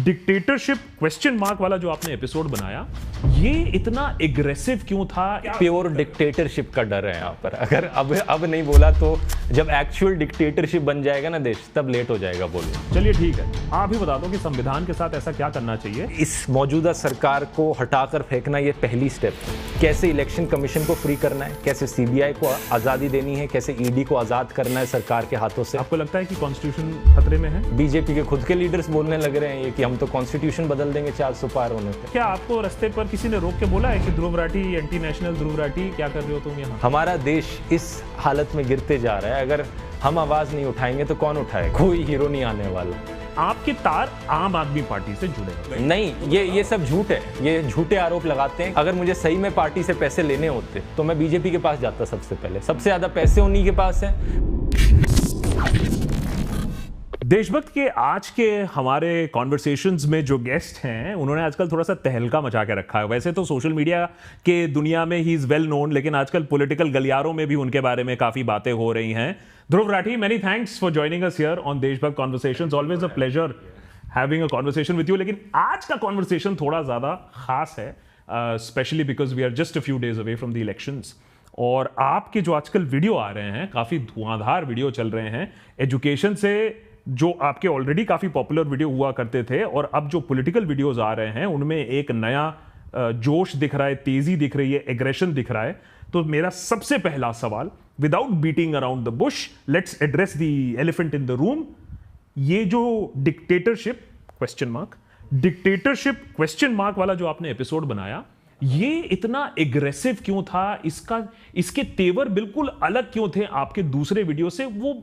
Dictatorship question mark वाला जो आपने एपिसोड बनाया, ये इतना एग्रेसिव क्यों था? प्योर डिक्टेटरशिप का डर है यहाँ पर। अगर अब नहीं बोला तो जब एक्चुअल डिक्टेटरशिप बन जाएगा ना देश, तब लेट हो जाएगा बोलना। चलिए ठीक है, आप ही बता दो कि संविधान के साथ ऐसा क्या करना चाहिए? इस मौजूदा सरकार को हटाकर फेंकना ये पहली स्टेप है। कैसे इलेक्शन कमीशन को फ्री करना है, कैसे सीबीआई को आज़ादी देनी है, कैसे ईडी को आज़ाद करना है सरकार के हाथों से। आपको लगता है कि कॉन्स्टिट्यूशन खतरे में है? बीजेपी के खुद के लीडर्स बोलने लग रहे हैं ये कि हम तो कॉन्स्टिट्यूशन बदल देंगे 400 पार होने पे। क्या आपको रास्ते पर किसी ने रोक के बोला है कि ध्रुव राठी, एंटी नेशनल ध्रुव राठी, क्या कर रहे हो तुम यहाँ? हमारा देश इस हालत में गिरते जा रहा है, अगर हम आवाज नहीं उठाएंगे तो कौन उठाए? कोई हीरो नहीं आने वाला। आपके तार आम आदमी पार्टी से जुड़े नहीं, ये सब झूठ है, ये झूठे आरोप लगाते हैं। अगर मुझे सही में पार्टी से पैसे लेने होते तो मैं बीजेपी के पास जाता सबसे पहले। सबसे ज्यादा पैसे उन्हीं के पास है। देशभक्त के आज के हमारे कॉन्वर्सेशंस में जो गेस्ट हैं, उन्होंने आजकल थोड़ा सा तहलका मचा के रखा है। वैसे तो सोशल मीडिया के दुनिया में ही इज वेल नोन, लेकिन आजकल पॉलिटिकल गलियारों में भी उनके बारे में काफी बातें हो रही हैं। Dhruv Rathee, many thanks for joining us here on Deshbhakt conversations. Always a pleasure having a conversation with you. लेकिन आज का कॉन्वर्सेशन थोड़ा ज्यादा खास है, specially because we are just a few days away from the elections. और आपके जो आजकल वीडियो आ रहे हैं, काफी धुआंधार वीडियो चल रहे हैं। एजुकेशन से जो आपके ऑलरेडी काफी पॉपुलर वीडियो हुआ करते थे, और अब जो पॉलिटिकल वीडियोस आ रहे हैं, उनमें एक नया जोश दिख रहा है, तेजी दिख रही है, एग्रेशन दिख रहा है। तो मेरा सबसे पहला सवाल, without beating around the Bush, let's address the elephant in the room. ये जो डिक्टेटरशिप क्वेश्चन मार्क वाला जो आपने एपिसोड बनाया, ये इतना एग्रेसिव क्यों था? इसके तेवर बिल्कुल अलग क्यों थे आपके दूसरे वीडियो से? वो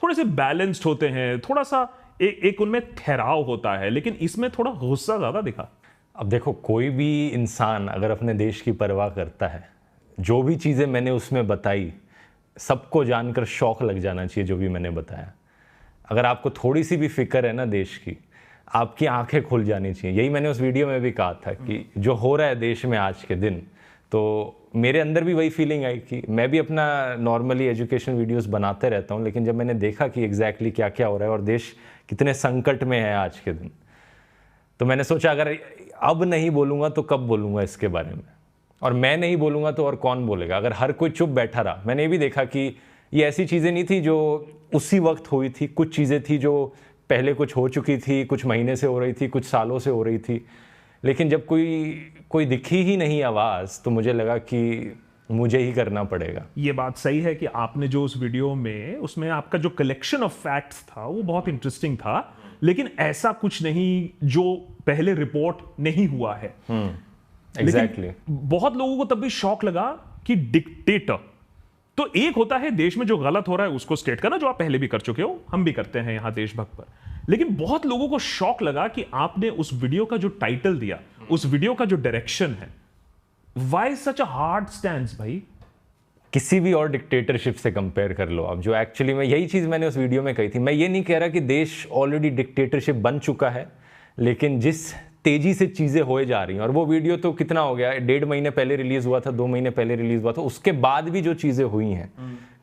थोड़े से बैलेंस्ड होते हैं, थोड़ा सा एक उनमें ठहराव होता है, लेकिन इसमें थोड़ा गुस्सा ज्यादा दिखा। अब देखो, कोई भी इंसान अगर अपने देश की परवाह करता है, जो भी चीज़ें मैंने उसमें बताई, सबको जानकर शौक लग जाना चाहिए जो भी मैंने बताया। अगर आपको थोड़ी सी भी फिक्र है ना देश की, आपकी आंखें खुल जानी चाहिए। यही मैंने उस वीडियो में भी कहा था कि जो हो रहा है देश में आज के दिन, तो मेरे अंदर भी वही फीलिंग आई कि मैं भी अपना नॉर्मली एजुकेशन वीडियोस बनाते रहता हूँ, लेकिन जब मैंने देखा कि एग्जैक्टली क्या क्या हो रहा है और देश कितने संकट में है आज के दिन, तो मैंने सोचा अगर अब नहीं बोलूँगा तो कब बोलूँगा इसके बारे में, और मैं नहीं बोलूँगा तो और कौन बोलेगा अगर हर कोई चुप बैठा रहा। मैंने ये भी देखा कि ये ऐसी चीज़ें नहीं थी जो उसी वक्त हुई थी, कुछ चीज़ें थी जो पहले कुछ हो चुकी थी, कुछ महीने से हो रही थी, कुछ सालों से हो रही थी, लेकिन जब कोई दिखी ही नहीं आवाज़, तो मुझे लगा कि मुझे ही करना पड़ेगा। ये बात सही है कि आपने जो उस वीडियो में, उसमें आपका जो कलेक्शन ऑफ फैक्ट्स था वो बहुत इंटरेस्टिंग था, लेकिन ऐसा कुछ नहीं जो पहले रिपोर्ट नहीं हुआ है। एग्जैक्टली। बहुत लोगों को तब भी शौक लगा कि डिक्टेटर तो एक होता है देश में जो गलत हो रहा है उसको स्टेट करना, जो आप पहले भी कर चुके हो, हम भी करते हैं यहां देशभक्त पर। लेकिन बहुत लोगों को शौक लगा कि आपने उस वीडियो का जो टाइटल दिया, उस वीडियो का जो डायरेक्शन है, why such a hard stand भाई? किसी भी और डिक्टेटरशिप से कंपेयर कर लो आप, जो एक्चुअली में यही चीज़ मैंने उस वीडियो में कही थी। मैं ये नहीं कह रहा कि देश ऑलरेडी डिक्टेटरशिप बन चुका है, लेकिन जिस तेजी से चीज़ें होए जा रही हैं, और वो वीडियो तो कितना हो गया, 1.5 महीने पहले रिलीज़ हुआ था, 2 महीने पहले रिलीज़ हुआ था, उसके बाद भी जो चीज़ें हुई हैं,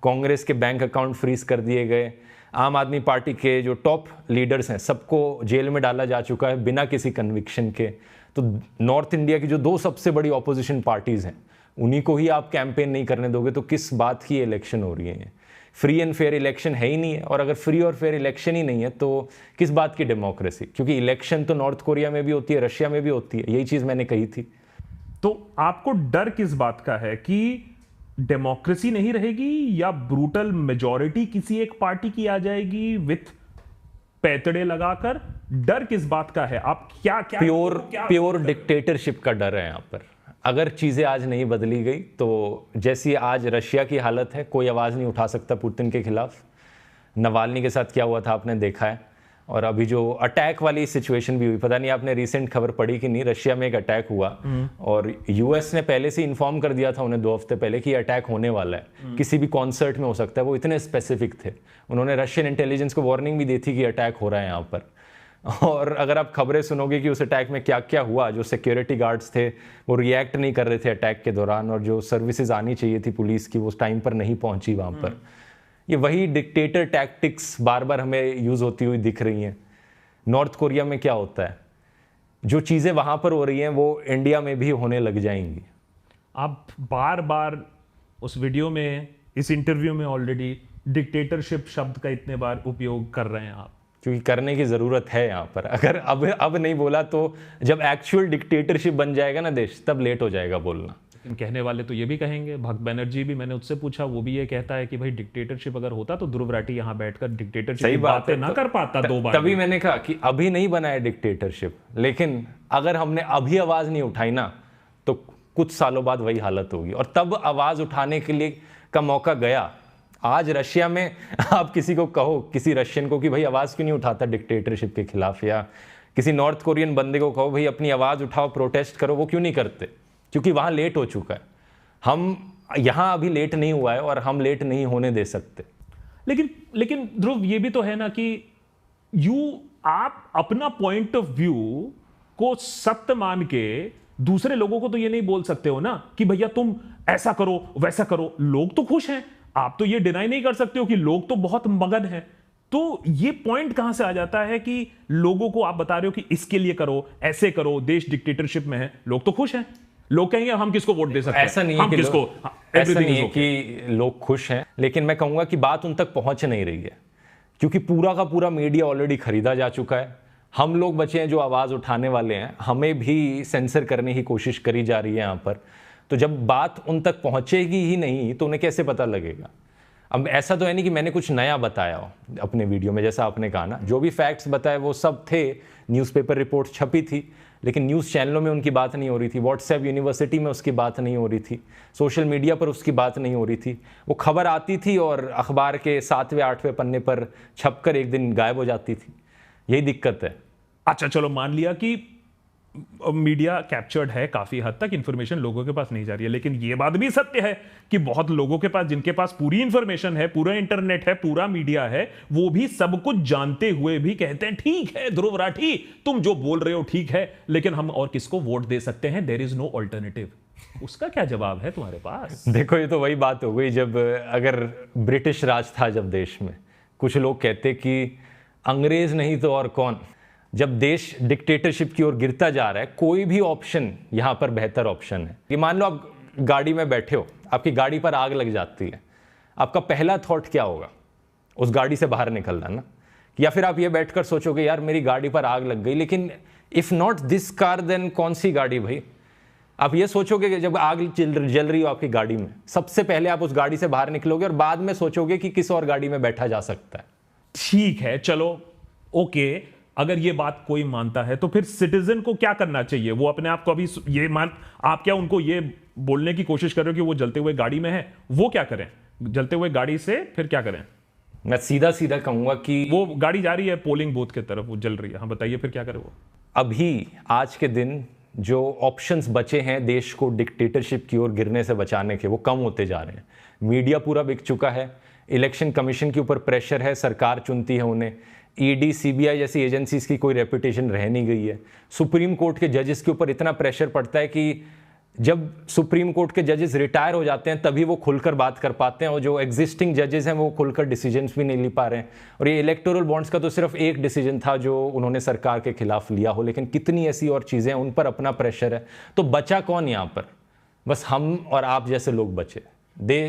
कांग्रेस के बैंक अकाउंट फ्रीज कर दिए गए, आम आदमी पार्टी के जो टॉप लीडर्स हैं सबको जेल में डाला जा चुका है बिना किसी कन्विक्शन के। तो नॉर्थ इंडिया की जो 2 सबसे बड़ी ऑपोजिशन पार्टीज़ हैं, उन्हीं को ही आप कैंपेन नहीं करने दोगे, तो किस बात की इलेक्शन हो रही है? फ्री एंड फेयर इलेक्शन है ही नहीं है, और अगर फ्री और फेयर इलेक्शन ही नहीं है तो किस बात की डेमोक्रेसी? क्योंकि इलेक्शन तो नॉर्थ कोरिया में भी होती है, रशिया में भी होती है, यही चीज़ मैंने कही थी। तो आपको डर किस बात का है कि डेमोक्रेसी नहीं रहेगी, या ब्रूटल मेजॉरिटी किसी एक पार्टी की आ जाएगी विथ पैतड़े लगाकर? डर किस बात का है? आप क्या प्योर डिक्टेटरशिप का डर है यहाँ पर। अगर चीज़ें आज नहीं बदली गई तो जैसी आज रशिया की हालत है, कोई आवाज़ नहीं उठा सकता पुतिन के खिलाफ। नवाल्नी के साथ क्या हुआ था आपने देखा है, और अभी जो अटैक वाली सिचुएशन भी हुई, पता नहीं आपने रिसेंट खबर पढ़ी कि नहीं, रशिया में एक अटैक हुआ और यूएस ने पहले से इन्फॉर्म कर दिया था उन्हें 2 हफ्ते पहले कि अटैक होने वाला है, किसी भी कॉन्सर्ट में हो सकता है। वो इतने स्पेसिफिक थे, उन्होंने रशियन इंटेलिजेंस को वार्निंग भी दी थी कि अटैक हो रहा है यहाँ पर। और अगर आप खबरें सुनोगे कि उस अटैक में क्या क्या हुआ, जो सिक्योरिटी गार्ड्स थे वो रिएक्ट नहीं कर रहे थे अटैक के दौरान, और जो सर्विसेज आनी चाहिए थी पुलिस की वो उस टाइम पर नहीं पहुंची वहाँ पर। ये वही डिक्टेटर टैक्टिक्स बार बार हमें यूज़ होती हुई दिख रही हैं। नॉर्थ कोरिया में क्या होता है, जो चीज़ें वहाँ पर हो रही हैं वो इंडिया में भी होने लग जाएंगी। आप बार बार उस वीडियो में, इस इंटरव्यू में ऑलरेडी डिक्टेटरशिप शब्द का इतने बार उपयोग कर रहे हैं आप, क्योंकि करने की ज़रूरत है यहाँ पर। अगर अब नहीं बोला तो जब एक्चुअल डिक्टेटरशिप बन जाएगा ना देश, तब लेट हो जाएगा बोलना। लेकिन कहने वाले तो ये भी कहेंगे, भक्त बनर्जी भी, मैंने उससे पूछा, वो भी ये कहता है कि भाई डिक्टेटरशिप अगर होता तो ध्रुव राठी यहाँ बैठकर डिक्टेटरशिप की बातें ना कर पाता 2 बार। तभी मैंने कहा कि अभी नहीं बना है डिक्टेटरशिप, लेकिन अगर हमने अभी आवाज़ नहीं उठाई ना तो कुछ सालों बाद वही हालत होगी। और तब आवाज़ उठाने के लिए का मौका गया। आज रशिया में आप किसी को कहो, किसी रशियन को कि भाई आवाज़ क्यों नहीं उठाता डिक्टेटरशिप के खिलाफ, या किसी नॉर्थ कोरियन बंदे को कहो भाई अपनी आवाज़ उठाओ, प्रोटेस्ट करो, वो क्यों नहीं करते? क्योंकि वहाँ लेट हो चुका है। हम यहाँ अभी लेट नहीं हुआ है और हम लेट नहीं होने दे सकते। लेकिन ध्रुव, ये भी तो है ना कि आप अपना पॉइंट ऑफ व्यू को सत्य मान के दूसरे लोगों को तो ये नहीं बोल सकते हो ना कि भैया तुम ऐसा करो वैसा करो। लोग तो खुश हैं, आप तो ये डिनाई नहीं कर सकते हो कि लोग तो बहुत मगन हैं। तो ये पॉइंट कहां से आ जाता है कि लोगों को आप बता रहे हो कि इसके लिए करो, ऐसे करो, देश डिक्टेटरशिप में है, लोग तो खुश हैं। लोग कहेंगे हम किसको वोट दे सकते हैं, ऐसा नहीं हम है किसको, ऐसा नहीं है कि लोग खुश हैं, लेकिन मैं कहूंगा कि बात उन तक पहुंच नहीं रही है, क्योंकि पूरा का पूरा मीडिया ऑलरेडी खरीदा जा चुका है। हम लोग बचे हैं जो आवाज़ उठाने वाले हैं, हमें भी सेंसर करने की कोशिश करी जा रही है यहाँ पर। तो जब बात उन तक पहुँचेगी ही नहीं तो उन्हें कैसे पता लगेगा? अब ऐसा तो है नहीं कि मैंने कुछ नया बताया हो अपने वीडियो में, जैसा आपने कहा ना, जो भी फैक्ट्स बताए वो सब थे, न्यूज़पेपर रिपोर्ट छपी थी, लेकिन न्यूज़ चैनलों में उनकी बात नहीं हो रही थी, व्हाट्सएप यूनिवर्सिटी में उसकी बात नहीं हो रही थी, सोशल मीडिया पर उसकी बात नहीं हो रही थी। वो खबर आती थी और अखबार के 7वें 8वें पन्ने पर छपकर एक दिन गायब हो जाती थी। यही दिक्कत है। अच्छा चलो, मान लिया कि मीडिया कैप्चर्ड है, काफी हद तक इंफॉर्मेशन लोगों के पास नहीं जा रही है, लेकिन यह बात भी सत्य है कि बहुत लोगों के पास, जिनके पास पूरी इंफॉर्मेशन है, पूरा इंटरनेट है, पूरा मीडिया है, वो भी सब कुछ जानते हुए भी कहते हैं ठीक है ध्रुव राठी तुम जो बोल रहे हो ठीक है, लेकिन हम और किसको वोट दे सकते हैं, देयर इज नो ऑल्टरनेटिव। उसका क्या जवाब है तुम्हारे पास? देखो, ये तो वही बात हो गई जब अगर ब्रिटिश राज था जब देश में, कुछ लोग कहते कि अंग्रेज नहीं तो और कौन। जब देश डिक्टेटरशिप की ओर गिरता जा रहा है, कोई भी ऑप्शन यहाँ पर बेहतर ऑप्शन है। कि मान लो आप गाड़ी में बैठे हो, आपकी गाड़ी पर आग लग जाती है, आपका पहला थॉट क्या होगा? उस गाड़ी से बाहर निकलना ना। या फिर आप ये बैठकर सोचोगे यार मेरी गाड़ी पर आग लग गई, लेकिन if not this car then कौन सी गाड़ी भाई? आप ये सोचोगे कि जब आग जल रही हो आपकी गाड़ी में, सबसे पहले आप उस गाड़ी से बाहर निकलोगे और बाद में सोचोगे कि किस और गाड़ी में बैठा जा सकता है। ठीक है, चलो ओके, अगर ये बात कोई मानता है तो फिर सिटीजन को क्या करना चाहिए? वो अपने आप को अभी ये आप क्या उनको ये बोलने की कोशिश कर रहे हो कि वो जलते हुए गाड़ी में है? वो क्या करें जलते हुए गाड़ी से? फिर क्या करें? मैं सीधा सीधा कहूंगा कि वो गाड़ी जा रही है पोलिंग बूथ की तरफ, वो जल रही है, हाँ बताइए फिर क्या करें वो? अभी आज के दिन जो ऑप्शंस बचे हैं देश को डिक्टेटरशिप की ओर गिरने से बचाने के, वो कम होते जा रहे हैं। मीडिया पूरा बिक चुका है, इलेक्शन कमीशन के ऊपर प्रेशर है, सरकार चुनती है उन्हें, ईडी सीबीआई जैसी एजेंसीज की कोई रेपुटेशन रह नहीं गई है। सुप्रीम कोर्ट के जजेस के ऊपर इतना प्रेशर पड़ता है कि जब सुप्रीम कोर्ट के जजेस रिटायर हो जाते हैं तभी वो खुलकर बात कर पाते हैं, और जो एग्जिस्टिंग जजेस हैं वो खुलकर डिसीजंस भी नहीं ले पा रहे हैं। और ये इलेक्टोरल बॉन्ड्स का तो सिर्फ एक डिसीजन था जो उन्होंने सरकार के खिलाफ लिया हो, लेकिन कितनी ऐसी और चीज़ें हैं, उन पर अपना प्रेशर है। तो बचा कौन यहाँ पर? बस हम और आप जैसे लोग बचे,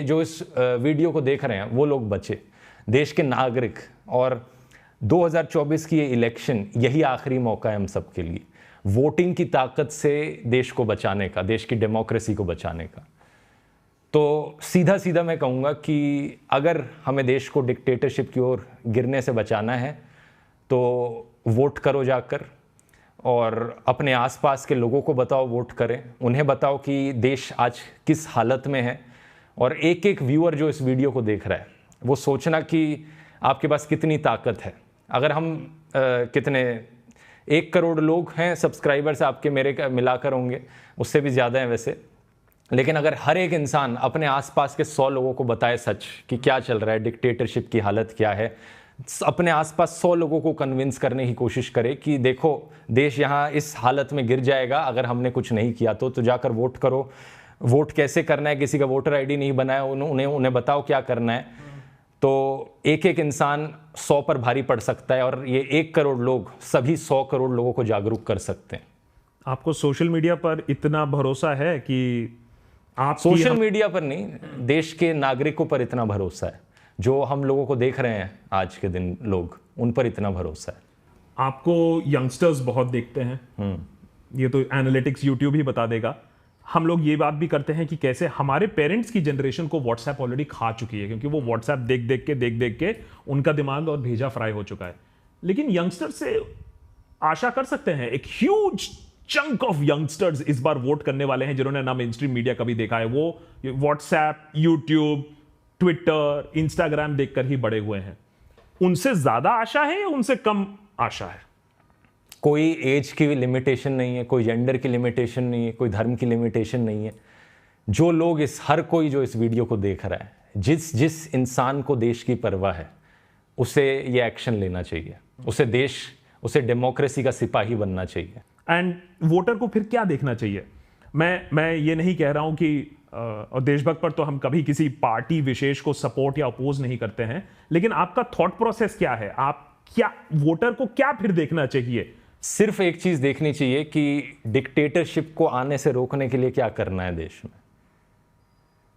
जो इस वीडियो को देख रहे हैं वो लोग बचे, देश के नागरिक। और 2024 की ये इलेक्शन यही आखिरी मौका है हम सब के लिए, वोटिंग की ताकत से देश को बचाने का, देश की डेमोक्रेसी को बचाने का। तो सीधा सीधा मैं कहूँगा कि अगर हमें देश को डिक्टेटरशिप की ओर गिरने से बचाना है तो वोट करो जाकर, और अपने आसपास के लोगों को बताओ वोट करें, उन्हें बताओ कि देश आज किस हालत में है। और एक एक व्यूअर जो इस वीडियो को देख रहा है वो सोचना कि आपके पास कितनी ताकत है। अगर हम कितने 1 करोड़ लोग हैं सब्सक्राइबर्स आपके, मेरे मिलाकर होंगे, उससे भी ज़्यादा हैं वैसे, लेकिन अगर हर एक इंसान अपने आसपास के 100 लोगों को बताए सच कि क्या चल रहा है, डिक्टेटरशिप की हालत क्या है, अपने आसपास 100 लोगों को कन्विंस करने की कोशिश करे कि देखो देश यहाँ इस हालत में गिर जाएगा अगर हमने कुछ नहीं किया तो जाकर वोट करो। वोट कैसे करना है, किसी का वोटर आईडी नहीं बनाया, उन्हें बताओ क्या करना है। तो एक एक इंसान 100 पर भारी पड़ सकता है, और ये 1 करोड़ लोग सभी 100 करोड़ लोगों को जागरूक कर सकते हैं। आपको सोशल मीडिया पर इतना भरोसा है कि आप सोशल मीडिया पर नहीं, देश के नागरिकों पर इतना भरोसा है, जो हम लोगों को देख रहे हैं आज के दिन, लोग उन पर इतना भरोसा है। आपको यंगस्टर्स बहुत देखते हैं, ये तो एनालिटिक्स यूट्यूब ही बता देगा। हम लोग ये बात भी करते हैं कि कैसे हमारे पेरेंट्स की जनरेशन को व्हाट्सएप ऑलरेडी खा चुकी है, क्योंकि वो व्हाट्सएप देख देख के उनका दिमाग और भेजा फ्राई हो चुका है। लेकिन यंगस्टर्स से आशा कर सकते हैं, एक ह्यूज चंक ऑफ यंगस्टर्स इस बार वोट करने वाले हैं जिन्होंने ना मेन स्ट्रीम मीडिया कभी देखा है, वो व्हाट्सएप, यूट्यूब, ट्विटर, इंस्टाग्राम देखकर ही बड़े हुए हैं। उनसे ज्यादा आशा है या उनसे कम आशा है? कोई एज की लिमिटेशन नहीं है, कोई जेंडर की लिमिटेशन नहीं है, कोई धर्म की लिमिटेशन नहीं है। जो लोग हर कोई जो इस वीडियो को देख रहा है, जिस इंसान को देश की परवाह है, उसे ये एक्शन लेना चाहिए, उसे डेमोक्रेसी का सिपाही बनना चाहिए। एंड वोटर को फिर क्या देखना चाहिए? मैं ये नहीं कह रहा हूं कि और देशभक्त पर तो हम कभी किसी पार्टी विशेष को सपोर्ट या अपोज नहीं करते हैं, लेकिन आपका थॉट प्रोसेस क्या है? आप क्या, वोटर को क्या फिर देखना चाहिए? सिर्फ एक चीज देखनी चाहिए कि डिक्टेटरशिप को आने से रोकने के लिए क्या करना है देश में।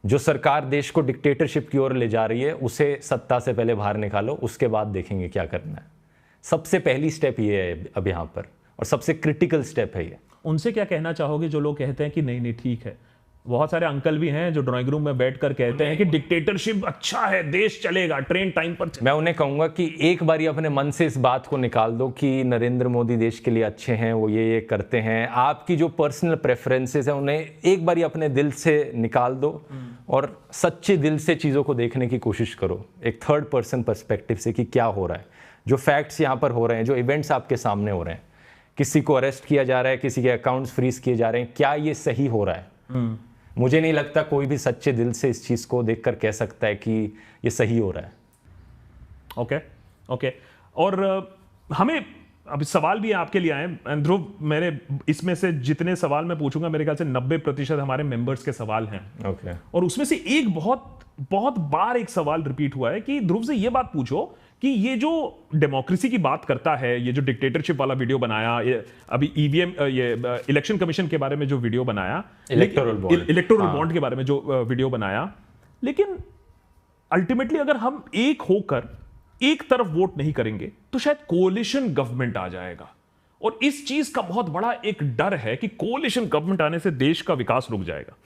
जो सरकार देश को डिक्टेटरशिप की ओर ले जा रही है, उसे सत्ता से पहले बाहर निकालो, उसके बाद देखेंगे क्या करना है। सबसे पहली स्टेप ये है अब यहाँ पर, और सबसे क्रिटिकल स्टेप है ये। उनसे क्या कहना चाहोगे जो लोग कहते हैं कि नहीं नहीं ठीक है? बहुत सारे अंकल भी हैं जो ड्राइंग रूम में बैठकर कहते हैं कि डिक्टेटरशिप अच्छा है, देश चलेगा, ट्रेन टाइम पर मैं उन्हें कहूंगा कि एक बारी अपने मन से इस बात को निकाल दो कि नरेंद्र मोदी देश के लिए अच्छे हैं, वो ये करते हैं। आपकी जो पर्सनल प्रेफरेंसेस हैं उन्हें एक बारी अपने दिल से निकाल दो और सच्चे दिल से चीज़ों को देखने की कोशिश करो, एक थर्ड पर्सन पर्सपेक्टिव से, कि क्या हो रहा है, जो फैक्ट्स यहाँ पर हो रहे हैं, जो इवेंट्स आपके सामने हो रहे हैं, किसी को अरेस्ट किया जा रहा है, किसी के अकाउंट्स फ्रीज किए जा रहे हैं, क्या ये सही हो रहा है? मुझे नहीं लगता कोई भी सच्चे दिल से इस चीज को देखकर कह सकता है कि ये सही हो रहा है। ओके। और हमें अब सवाल भी आपके लिए आए ध्रुव, मेरे इसमें से जितने सवाल मैं पूछूंगा मेरे ख्याल से 90% हमारे मेंबर्स के सवाल हैं। ओके। और उसमें से एक बहुत बार एक सवाल रिपीट हुआ है कि ध्रुव से ये बात पूछो कि ये जो डेमोक्रेसी की बात करता है, ये जो डिक्टेटरशिप वाला वीडियो बनाया, ये अभी ईवीएम, ये इलेक्शन कमीशन के बारे में जो वीडियो बनाया, इलेक्टोरल बॉन्ड के बारे में जो वीडियो बनाया, लेकिन अल्टीमेटली अगर हम एक होकर एक तरफ वोट नहीं करेंगे तो शायद कोलिशन गवर्नमेंट आ जाएगा। और इस चीज का बहुत बड़ा एक डर है कि कोलिशन गवर्नमेंट आने से देश का विकास रुक जाएगा।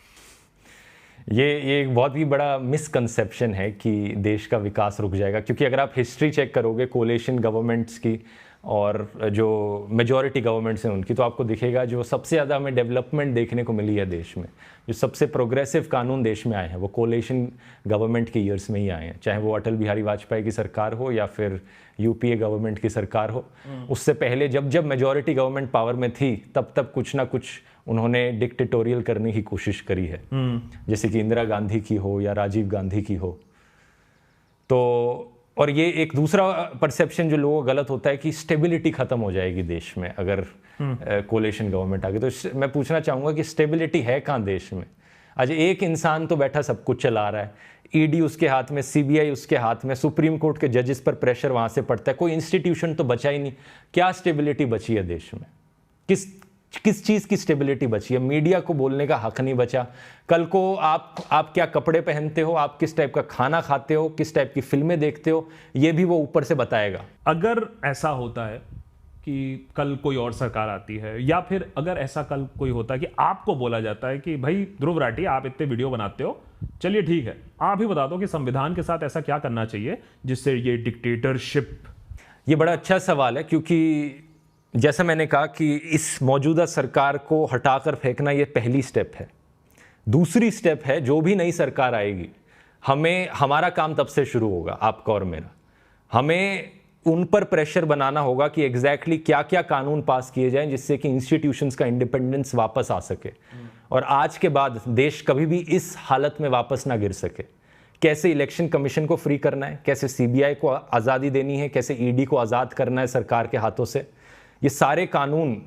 ये एक बहुत ही बड़ा मिसकंसेप्शन है कि देश का विकास रुक जाएगा, क्योंकि अगर आप हिस्ट्री चेक करोगे कोलिशन गवर्नमेंट्स की और जो मेजॉरिटी गवर्नमेंट्स हैं उनकी, तो आपको दिखेगा जो सबसे ज़्यादा हमें डेवलपमेंट देखने को मिली है देश में, जो सबसे प्रोग्रेसिव कानून देश में आए हैं, वो कोलिशन गवर्नमेंट के ईयर्स में ही आए हैं। चाहे वो अटल बिहारी वाजपेयी की सरकार हो या फिर यूपीए गवर्नमेंट की सरकार हो। उससे पहले जब मेजॉरिटी गवर्नमेंट पावर में थी तब कुछ ना कुछ उन्होंने डिक्टेटोरियल करने की कोशिश करी है, जैसे कि इंदिरा गांधी की हो या राजीव गांधी की हो। तो और ये एक दूसरा परसेप्शन जो लोगों का गलत होता है कि स्टेबिलिटी खत्म हो जाएगी देश में अगर कोलिशन गवर्नमेंट आ गई। तो मैं पूछना चाहूंगा कि स्टेबिलिटी है कहाँ देश में? आज एक इंसान तो बैठा सब कुछ चला रहा है, ईडी उसके हाथ में, सीबीआई उसके हाथ में, सुप्रीम कोर्ट के जजेस पर प्रेशर वहां से पड़ता है, कोई इंस्टीट्यूशन तो बचा ही नहीं। क्या स्टेबिलिटी बची है देश में? किस चीज की स्टेबिलिटी बची है? मीडिया को बोलने का हक नहीं बचा। कल को आप क्या कपड़े पहनते हो, आप किस टाइप का खाना खाते हो, किस टाइप की फिल्में देखते हो, ये भी वो ऊपर से बताएगा। अगर ऐसा होता है कि कल कोई और सरकार आती है, या फिर अगर ऐसा कल कोई होता है कि आपको बोला जाता है कि भाई ध्रुव राठी आप इतने वीडियो बनाते हो, चलिए ठीक है, आप ही बता दो कि संविधान के साथ ऐसा क्या करना चाहिए जिससे ये डिक्टेटरशिप। ये बड़ा अच्छा सवाल है, क्योंकि जैसा मैंने कहा कि इस मौजूदा सरकार को हटाकर फेंकना ये पहली स्टेप है। दूसरी स्टेप है, जो भी नई सरकार आएगी, हमारा काम तब से शुरू होगा, आपका और मेरा। हमें उन पर प्रेशर बनाना होगा कि एग्जैक्टली क्या क्या कानून पास किए जाएं जिससे कि इंस्टीट्यूशंस का इंडिपेंडेंस वापस आ सके और आज के बाद देश कभी भी इस हालत में वापस ना गिर सके। कैसे इलेक्शन कमीशन को फ्री करना है, कैसे सीबीआई को आज़ादी देनी है, कैसे ईडी को आज़ाद करना है सरकार के हाथों से, ये सारे कानून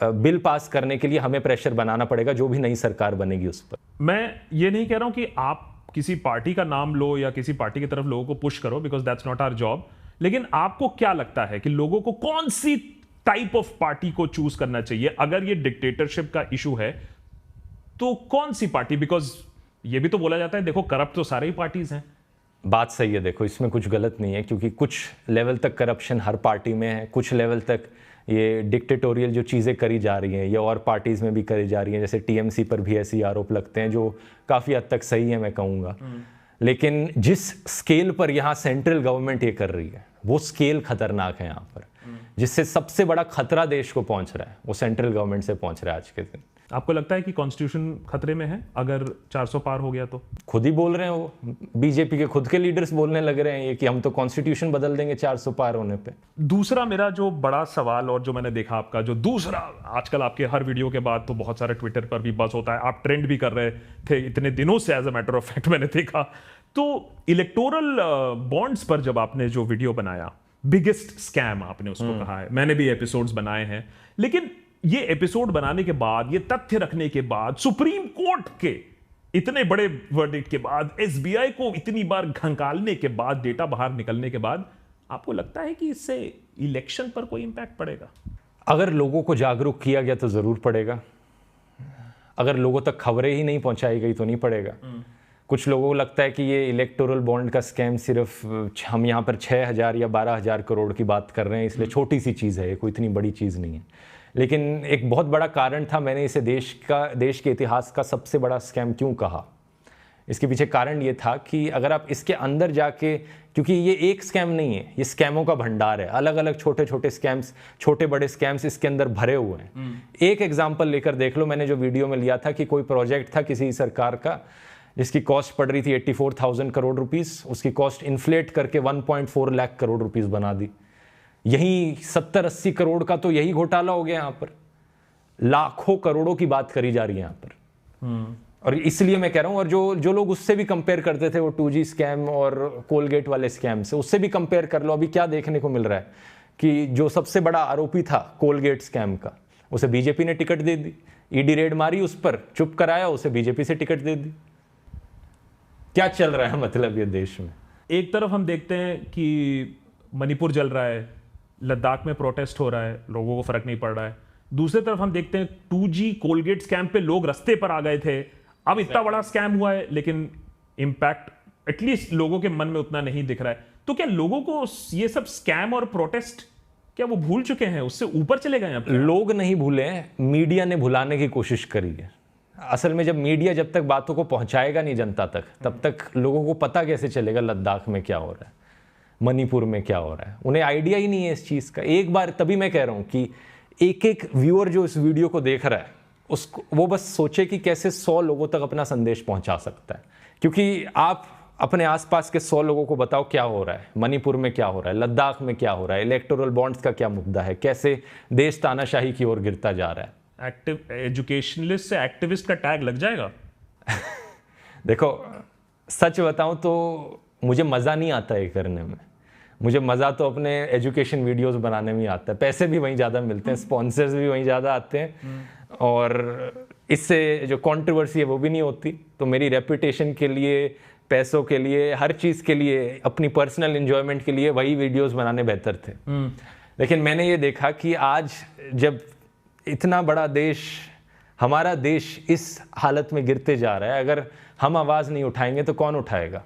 बिल पास करने के लिए हमें प्रेशर बनाना पड़ेगा, जो भी नई सरकार बनेगी उस पर। मैं ये नहीं कह रहा हूं कि आप किसी पार्टी का नाम लो या किसी पार्टी की तरफ लोगों को पुश करो, because that's not our job. लेकिन आपको क्या लगता है कि लोगों को कौन सी टाइप ऑफ पार्टी को चूज करना चाहिए अगर ये डिक्टेटरशिप का इशू है? तो कौन सी पार्टी? बिकॉज ये भी तो बोला जाता है देखो करप्ट तो सारे ही पार्टीज हैं। बात सही है, देखो इसमें कुछ गलत नहीं है, क्योंकि कुछ लेवल तक करप्शन हर पार्टी में है, कुछ लेवल तक ये डिक्टेटोरियल जो चीज़ें करी जा रही हैं ये और पार्टीज़ में भी करी जा रही हैं, जैसे टीएमसी पर भी ऐसे आरोप लगते हैं जो काफ़ी हद तक सही है मैं कहूँगा। लेकिन जिस स्केल पर यहाँ सेंट्रल गवर्नमेंट ये कर रही है वो स्केल खतरनाक है यहाँ पर, जिससे सबसे बड़ा खतरा देश को पहुँच रहा है वो सेंट्रल गवर्नमेंट से पहुँच रहा है आज के दिन। आपको लगता है कि कॉन्स्टिट्यूशन खतरे में है अगर 400 पार हो गया तो? खुद ही बोल रहे हैं वो, बीजेपी के खुद के लीडर्स बोलने लग रहे हैं ये कि हम तो कॉन्स्टिट्यूशन बदल देंगे 400 पार होने पे। दूसरा मेरा जो बड़ा सवाल और जो मैंने देखा आपका जो दूसरा, आजकल आपके हर वीडियो के बाद तो बहुत सारे ट्विटर पर भी बस होता है, आप ट्रेंड भी कर रहे थे इतने दिनों से, as a matter of fact मैंने देखा। तो इलेक्टोरल बॉन्ड्स पर जब आपने जो वीडियो बनाया, बिगेस्ट स्कैम आपने उसको कहा है, मैंने भी एपिसोड्स बनाए हैं, लेकिन ये एपिसोड बनाने के बाद, ये तथ्य रखने के बाद, सुप्रीम कोर्ट के इतने बड़े वर्डिक्ट के बाद, एसबीआई को इतनी बार घंकालने के बाद, डेटा बाहर निकलने के बाद, आपको लगता है कि इससे इलेक्शन पर कोई इंपैक्ट पड़ेगा? अगर लोगों को जागरूक किया गया तो जरूर पड़ेगा, अगर लोगों तक खबरें ही नहीं पहुंचाई गई तो नहीं पड़ेगा। कुछ लोगों को लगता है कि ये इलेक्टोरल बॉन्ड का स्कैम सिर्फ हम यहाँ पर 6,000 या 12,000 करोड़ की बात कर रहे हैं इसलिए छोटी सी चीज़ है, ये कोई इतनी बड़ी चीज़ नहीं है। लेकिन एक बहुत बड़ा कारण था, मैंने इसे देश के इतिहास का सबसे बड़ा स्कैम क्यों कहा। इसके पीछे कारण ये था कि अगर आप इसके अंदर जाके, क्योंकि ये एक स्कैम नहीं है, ये स्कैमों का भंडार है, अलग अलग छोटे छोटे स्कैम्स, छोटे बड़े स्कैम्स इसके अंदर भरे हुए हैं। एक एग्जाम्पल लेकर देख लो, मैंने जो वीडियो में लिया था कि कोई प्रोजेक्ट था किसी सरकार का जिसकी कॉस्ट पड़ रही थी 84,000 करोड़ रुपीस, उसकी कॉस्ट इन्फ्लेट करके 1.4 लाख करोड़ रुपीस बना दी। यही 70-80 करोड़ का तो यही घोटाला हो गया यहाँ पर, लाखों करोड़ों की बात करी जा रही है यहाँ पर। और इसलिए मैं कह रहा हूँ, और जो लोग उससे भी कंपेयर करते थे वो 2G स्कैम और कोलगेट वाले स्कैम से, उससे भी कंपेयर कर लो। अभी क्या देखने को मिल रहा है कि जो सबसे बड़ा आरोपी था कोलगेट स्कैम का, उसे बीजेपी ने टिकट दे दी, ईडी रेड मारी उस पर, चुप कराया, उसे बीजेपी से टिकट दे दी। क्या चल रहा है मतलब ये देश में? एक तरफ हम देखते हैं कि मणिपुर जल रहा है, लद्दाख में प्रोटेस्ट हो रहा है, लोगों को फर्क नहीं पड़ रहा है। दूसरी तरफ हम देखते हैं 2G कोलगेट स्कैम पे लोग रास्ते पर आ गए थे, अब इतना बड़ा स्कैम हुआ है लेकिन इंपैक्ट एटलीस्ट लोगों के मन में उतना नहीं दिख रहा है। तो क्या लोगों को ये सब स्कैम और प्रोटेस्ट क्या वो भूल चुके हैं, उससे ऊपर चले गए हैं? लोग नहीं भूले, मीडिया ने भुलाने की कोशिश करी है। असल में जब तक बातों को पहुंचाएगा नहीं जनता तक, तब तक लोगों को पता कैसे चलेगा लद्दाख में क्या हो रहा है, मणिपुर में क्या हो रहा है? उन्हें आइडिया ही नहीं है इस चीज़ का। एक बार, तभी मैं कह रहा हूँ कि एक एक व्यूअर जो इस वीडियो को देख रहा है उसको वो बस सोचे कि कैसे 100 लोगों तक अपना संदेश पहुंचा सकता है। क्योंकि आप अपने आसपास के 100 लोगों को बताओ क्या हो रहा है, मणिपुर में क्या हो रहा है, लद्दाख में क्या हो रहा है, इलेक्टोरल बॉन्ड्स का क्या मुद्दा है, कैसे देश तानाशाही की ओर गिरता जा रहा है। एक्टिव एजुकेशनलिस्ट से एक्टिविस्ट का टैग लग जाएगा। देखो सच बताऊं तो मुझे मज़ा नहीं आता ये करने में, मुझे मज़ा तो अपने एजुकेशन वीडियोस बनाने में आता है। पैसे भी वहीं ज़्यादा मिलते हैं, स्पॉन्सर्स भी वहीं ज़्यादा आते हैं, और इससे जो कंट्रोवर्सी है वो भी नहीं होती। तो मेरी रेपुटेशन के लिए, पैसों के लिए, हर चीज़ के लिए, अपनी पर्सनल एंजॉयमेंट के लिए वही वीडियोस बनाने बेहतर थे। लेकिन मैंने ये देखा कि आज जब इतना बड़ा देश, हमारा देश इस हालत में गिरते जा रहा है, अगर हम आवाज़ नहीं उठाएंगे तो कौन उठाएगा?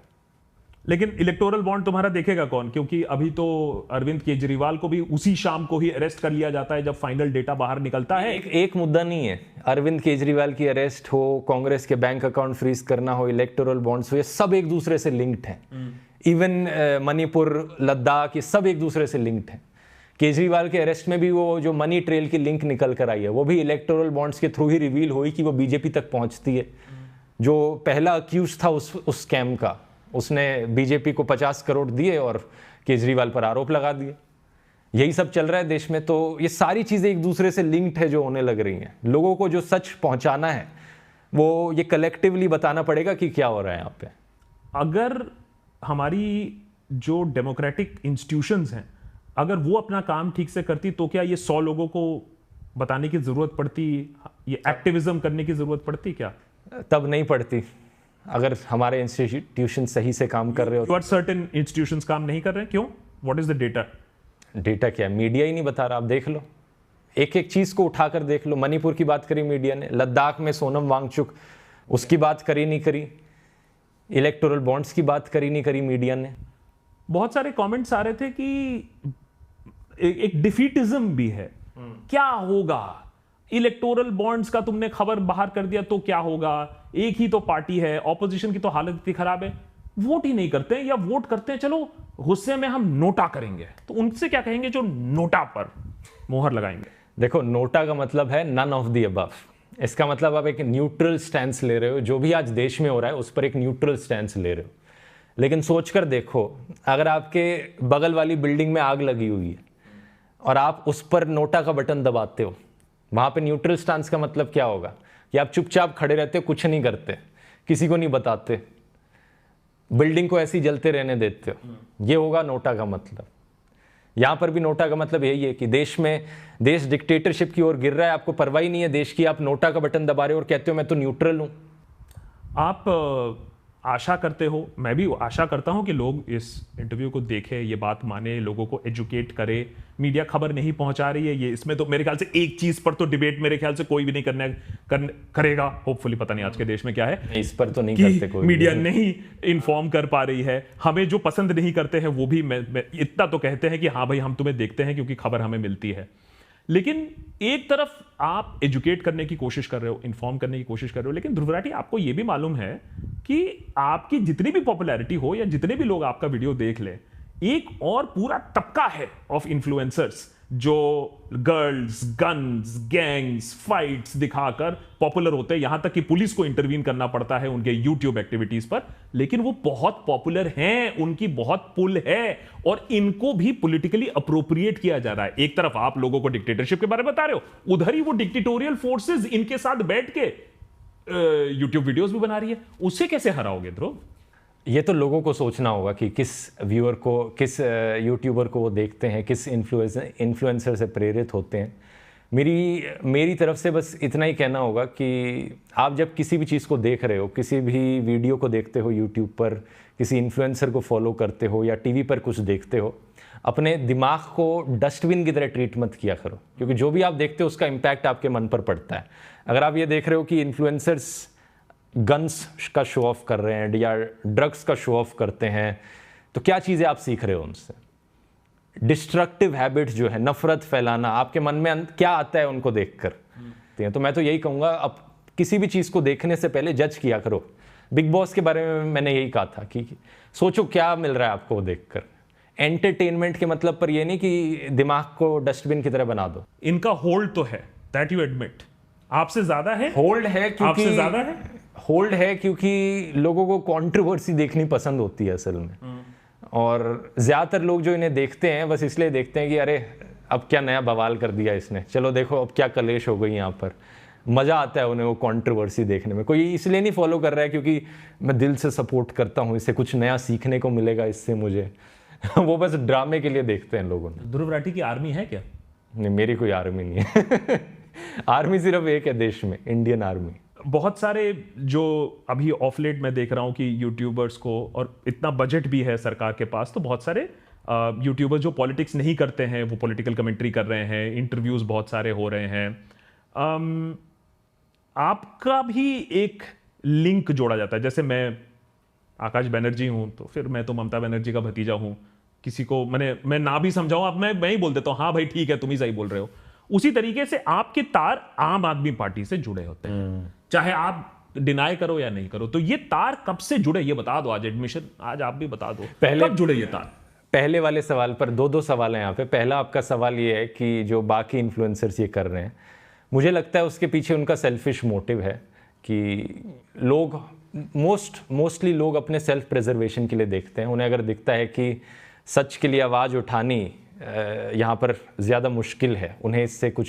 लेकिन इलेक्टोरल बॉन्ड तुम्हारा देखेगा कौन? क्योंकि अभी तो अरविंद केजरीवाल को भी उसी शाम को ही अरेस्ट कर लिया जाता है जब फाइनल डेटा बाहर निकलता है। एक मुद्दा नहीं है, अरविंद केजरीवाल की अरेस्ट हो, कांग्रेस के बैंक अकाउंट फ्रीज करना हो, इलेक्टोरल बॉन्ड्स हो, ये सब एक दूसरे से लिंक्ड है। इवन मणिपुर, लद्दाख, ये सब एक दूसरे से लिंक्ड है। केजरीवाल के अरेस्ट में भी वो जो मनी ट्रेल की लिंक निकल कर आई है वो भी इलेक्टोरल बॉन्ड्स के थ्रू ही रिवील हुई कि वो बीजेपी तक पहुंचती है। जो पहला अक्यूज था उस स्कैम का, उसने बीजेपी को 50 करोड़ दिए और केजरीवाल पर आरोप लगा दिए। यही सब चल रहा है देश में। तो ये सारी चीज़ें एक दूसरे से लिंक्ड है जो होने लग रही हैं। लोगों को जो सच पहुंचाना है वो ये कलेक्टिवली बताना पड़ेगा कि क्या हो रहा है यहाँ पे। अगर हमारी जो डेमोक्रेटिक इंस्टीट्यूशंस हैं, अगर वो अपना काम ठीक से करती तो क्या ये 100 लोगों को बताने की जरूरत पड़ती, ये एक्टिविज्म करने की जरूरत पड़ती क्या? तब नहीं पड़ती। अगर हमारे इंस्टीट्यूशन सही से काम कर रहे हो। But certain institutions काम नहीं कर रहे हैं, क्यों? What is the data? Data क्या है? मीडिया ही नहीं बता रहा, आप देख लो। एक एक चीज को उठाकर देख लो। मणिपुर की बात करी मीडिया ने, लद्दाख में सोनम वांगचुक, उसकी बात करी नहीं करी, इलेक्टोरल बॉन्ड्स की बात करी नहीं करी मीडिया ने। बहुत सारे कमेंट्स आ रहे थे कि एक डिफीटिज्म भी है, क्या होगा, इलेक्टोरल बॉन्ड्स का तुमने खबर बाहर कर दिया तो क्या होगा, एक ही तो पार्टी है, ऑपोजिशन की तो हालत इतनी खराब है, वोट ही नहीं करते हैं, या वोट करते हैं चलो गुस्से में हम नोटा करेंगे, तो उनसे क्या कहेंगे जो नोटा पर मोहर लगाएंगे? देखो, नोटा का मतलब है नन ऑफ द अबव। इसका मतलब आप एक न्यूट्रल स्टैंस ले रहे हो, जो भी आज देश में हो रहा है उस पर एक न्यूट्रल स्टैंस ले रहे हो। लेकिन सोचकर देखो, अगर आपके बगल वाली बिल्डिंग में आग लगी हुई है और आप उस पर नोटा का बटन दबाते हो, वहां पे न्यूट्रल स्टैंस का मतलब क्या होगा? कि आप चुपचाप खड़े रहते हो, कुछ नहीं करते, किसी को नहीं बताते, बिल्डिंग को ऐसे ही जलते रहने देते हो। ये होगा नोटा का मतलब। यहां पर भी नोटा का मतलब यही है कि देश डिक्टेटरशिप की ओर गिर रहा है, आपको परवाह ही नहीं है देश की, आप नोटा का बटन दबा रहे हो और कहते हो मैं तो न्यूट्रल हूं। आप आशा करते हो, मैं भी आशा करता हूं कि लोग इस इंटरव्यू को देखें, ये बात माने, लोगों को एजुकेट करे। मीडिया खबर नहीं पहुंचा रही है, ये इसमें तो मेरे ख्याल से एक चीज पर तो डिबेट मेरे ख्याल से कोई भी नहीं करेगा, होपफुली। पता नहीं आज के देश में क्या है, इस पर तो नहीं करते कोई, मीडिया नहीं इन्फॉर्म कर पा रही है। हमें जो पसंद नहीं करते हैं वो भी इतना तो कहते हैं कि हाँ भाई हम तुम्हें देखते हैं क्योंकि खबर हमें मिलती है। लेकिन एक तरफ आप एजुकेट करने की कोशिश कर रहे हो, इन्फॉर्म करने की कोशिश कर रहे हो, लेकिन ध्रुव राठी आपको यह भी मालूम है कि आपकी जितनी भी पॉपुलैरिटी हो या जितने भी लोग आपका वीडियो देख ले, एक और पूरा तबका है ऑफ इन्फ्लुएंसर्स जो गर्ल्स, गन्स, गैंग्स, फाइट्स दिखाकर पॉपुलर होते हैं, यहां तक कि पुलिस को इंटरवीन करना पड़ता है उनके यूट्यूब एक्टिविटीज पर, लेकिन वो बहुत पॉपुलर हैं, उनकी बहुत पुल है और इनको भी पॉलिटिकली अप्रोप्रिएट किया जा रहा है। एक तरफ आप लोगों को डिक्टेटरशिप के बारे में बता रहे हो, उधर ही वो डिक्टेटोरियल फोर्सेस इनके साथ बैठ के यूट्यूब वीडियोस भी बना रही है। उससे कैसे हराओगे ध्रुव? ये तो लोगों को सोचना होगा कि किस व्यूअर को, किस यूट्यूबर को वो देखते हैं, किस इन्फ्लुएंसर से प्रेरित होते हैं। मेरी तरफ से बस इतना ही कहना होगा कि आप जब किसी भी चीज़ को देख रहे हो, किसी भी वीडियो को देखते हो यूट्यूब पर, किसी इन्फ्लुएंसर को फॉलो करते हो या टीवी पर कुछ देखते हो, अपने दिमाग को डस्टबिन की तरह ट्रीट मत किया करो, क्योंकि जो भी आप देखते हो उसका इम्पैक्ट आपके मन पर पड़ता है। अगर आप ये देख रहे हो कि इन्फ्लुएंसर्स गन्स का शो ऑफ कर रहे हैं या ड्रग्स का शो ऑफ करते हैं, तो क्या चीज़ें आप सीख रहे हो उनसे? डिस्ट्रक्टिव हैबिट्स जो है, नफरत फैलाना, आपके मन में क्या आता है उनको देखकर। तो मैं तो यही कहूँगा, अब किसी भी चीज़ को देखने से पहले जज किया करो। बिग बॉस के बारे में मैंने यही कहा था कि सोचो क्या मिल रहा है आपको देखकर। एंटरटेनमेंट के मतलब पर यह नहीं कि दिमाग को डस्टबिन की तरह बना दो। इनका होल्ड तो है, दैट यू एडमिट, आपसे ज्यादा है। होल्ड है क्योंकि आपसे ज्यादा है, होल्ड है क्योंकि लोगों को कंट्रोवर्सी देखनी पसंद होती है असल में। और ज्यादातर लोग जो इन्हें देखते हैं बस इसलिए देखते हैं कि अरे अब क्या नया बवाल कर दिया इसने, चलो देखो अब क्या कलेश हो गई यहाँ पर। मजा आता है उन्हें वो कंट्रोवर्सी देखने में। कोई इसलिए नहीं फॉलो कर रहा है क्योंकि मैं दिल से सपोर्ट करता हूँ, इससे कुछ नया सीखने को मिलेगा इससे मुझे। वो बस ड्रामे के लिए देखते हैं लोगों ने। ध्रुव राठी की आर्मी है क्या? नहीं, मेरी कोई आर्मी नहीं है। आर्मी सिर्फ एक है देश में, इंडियन आर्मी। बहुत सारे जो अभी ऑफ लेट मैं देख रहा हूँ कि यूट्यूबर्स को, और इतना बजट भी है सरकार के पास, तो बहुत सारे यूट्यूबर्स जो पॉलिटिक्स नहीं करते हैं वो पॉलिटिकल कमेंट्री कर रहे हैं, इंटरव्यूज बहुत सारे हो रहे हैं। आपका भी एक लिंक जोड़ा जाता है, जैसे मैं आकाश बनर्जी हूं तो फिर मैं तो ममता बनर्जी का भतीजा हूं। किसी को मैं ना भी समझाऊं, आप मैं ही बोल देता हूं हाँ भाई ठीक है तुम ही सही बोल रहे हो। उसी तरीके से आपके तार आम आदमी पार्टी से जुड़े होते हैं, चाहे आप डिनाई करो या नहीं करो। तो ये तार कब से जुड़े ये बता दो, आज एडमिशन, आज आप भी बता दो पहले कब जुड़े ये तार। पहले वाले सवाल पर दो सवाल हैं यहाँ पे। पहला आपका सवाल ये है कि जो बाकी इन्फ्लुएंसर्स ये कर रहे हैं, मुझे लगता है उसके पीछे उनका सेल्फिश मोटिव है कि लोग मोस्टली लोग अपने सेल्फ प्रिजर्वेशन के लिए देखते हैं। उन्हें अगर दिखता है कि सच के लिए आवाज़ उठानी यहाँ पर ज़्यादा मुश्किल है, उन्हें इससे कुछ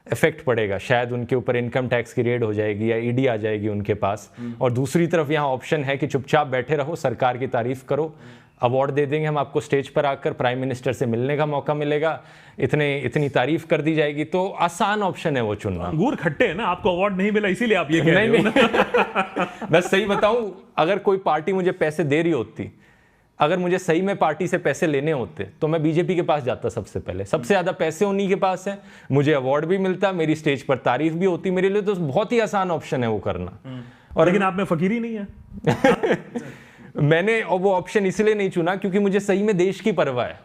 इफेक्ट पड़ेगा, शायद उनके ऊपर इनकम टैक्स की रेड हो जाएगी या ईडी आ जाएगी उनके पास, और दूसरी तरफ यहाँ ऑप्शन है कि चुपचाप बैठे रहो, सरकार की तारीफ करो, अवार्ड दे देंगे हम आपको, स्टेज पर आकर प्राइम मिनिस्टर से मिलने का मौका मिलेगा, इतनी तारीफ कर दी जाएगी, तो आसान ऑप्शन है वो चुनना। अंगूर खट्टे है ना, आपको अवार्ड नहीं मिला इसीलिए आप ये कह रहे हो। मैं सही बताऊं, अगर कोई पार्टी मुझे पैसे दे रही होती अगर मुझे सही में पार्टी से पैसे लेने होते तो मैं बीजेपी के पास जाता सबसे पहले। सबसे ज़्यादा पैसे उन्हीं के पास है, मुझे अवार्ड भी मिलता, मेरी स्टेज पर तारीफ भी होती, मेरे लिए तो बहुत ही आसान ऑप्शन है वो करना। और लेकिन आप में फकीरी नहीं है। मैंने वो ऑप्शन इसलिए नहीं चुना क्योंकि मुझे सही में देश की परवाह है।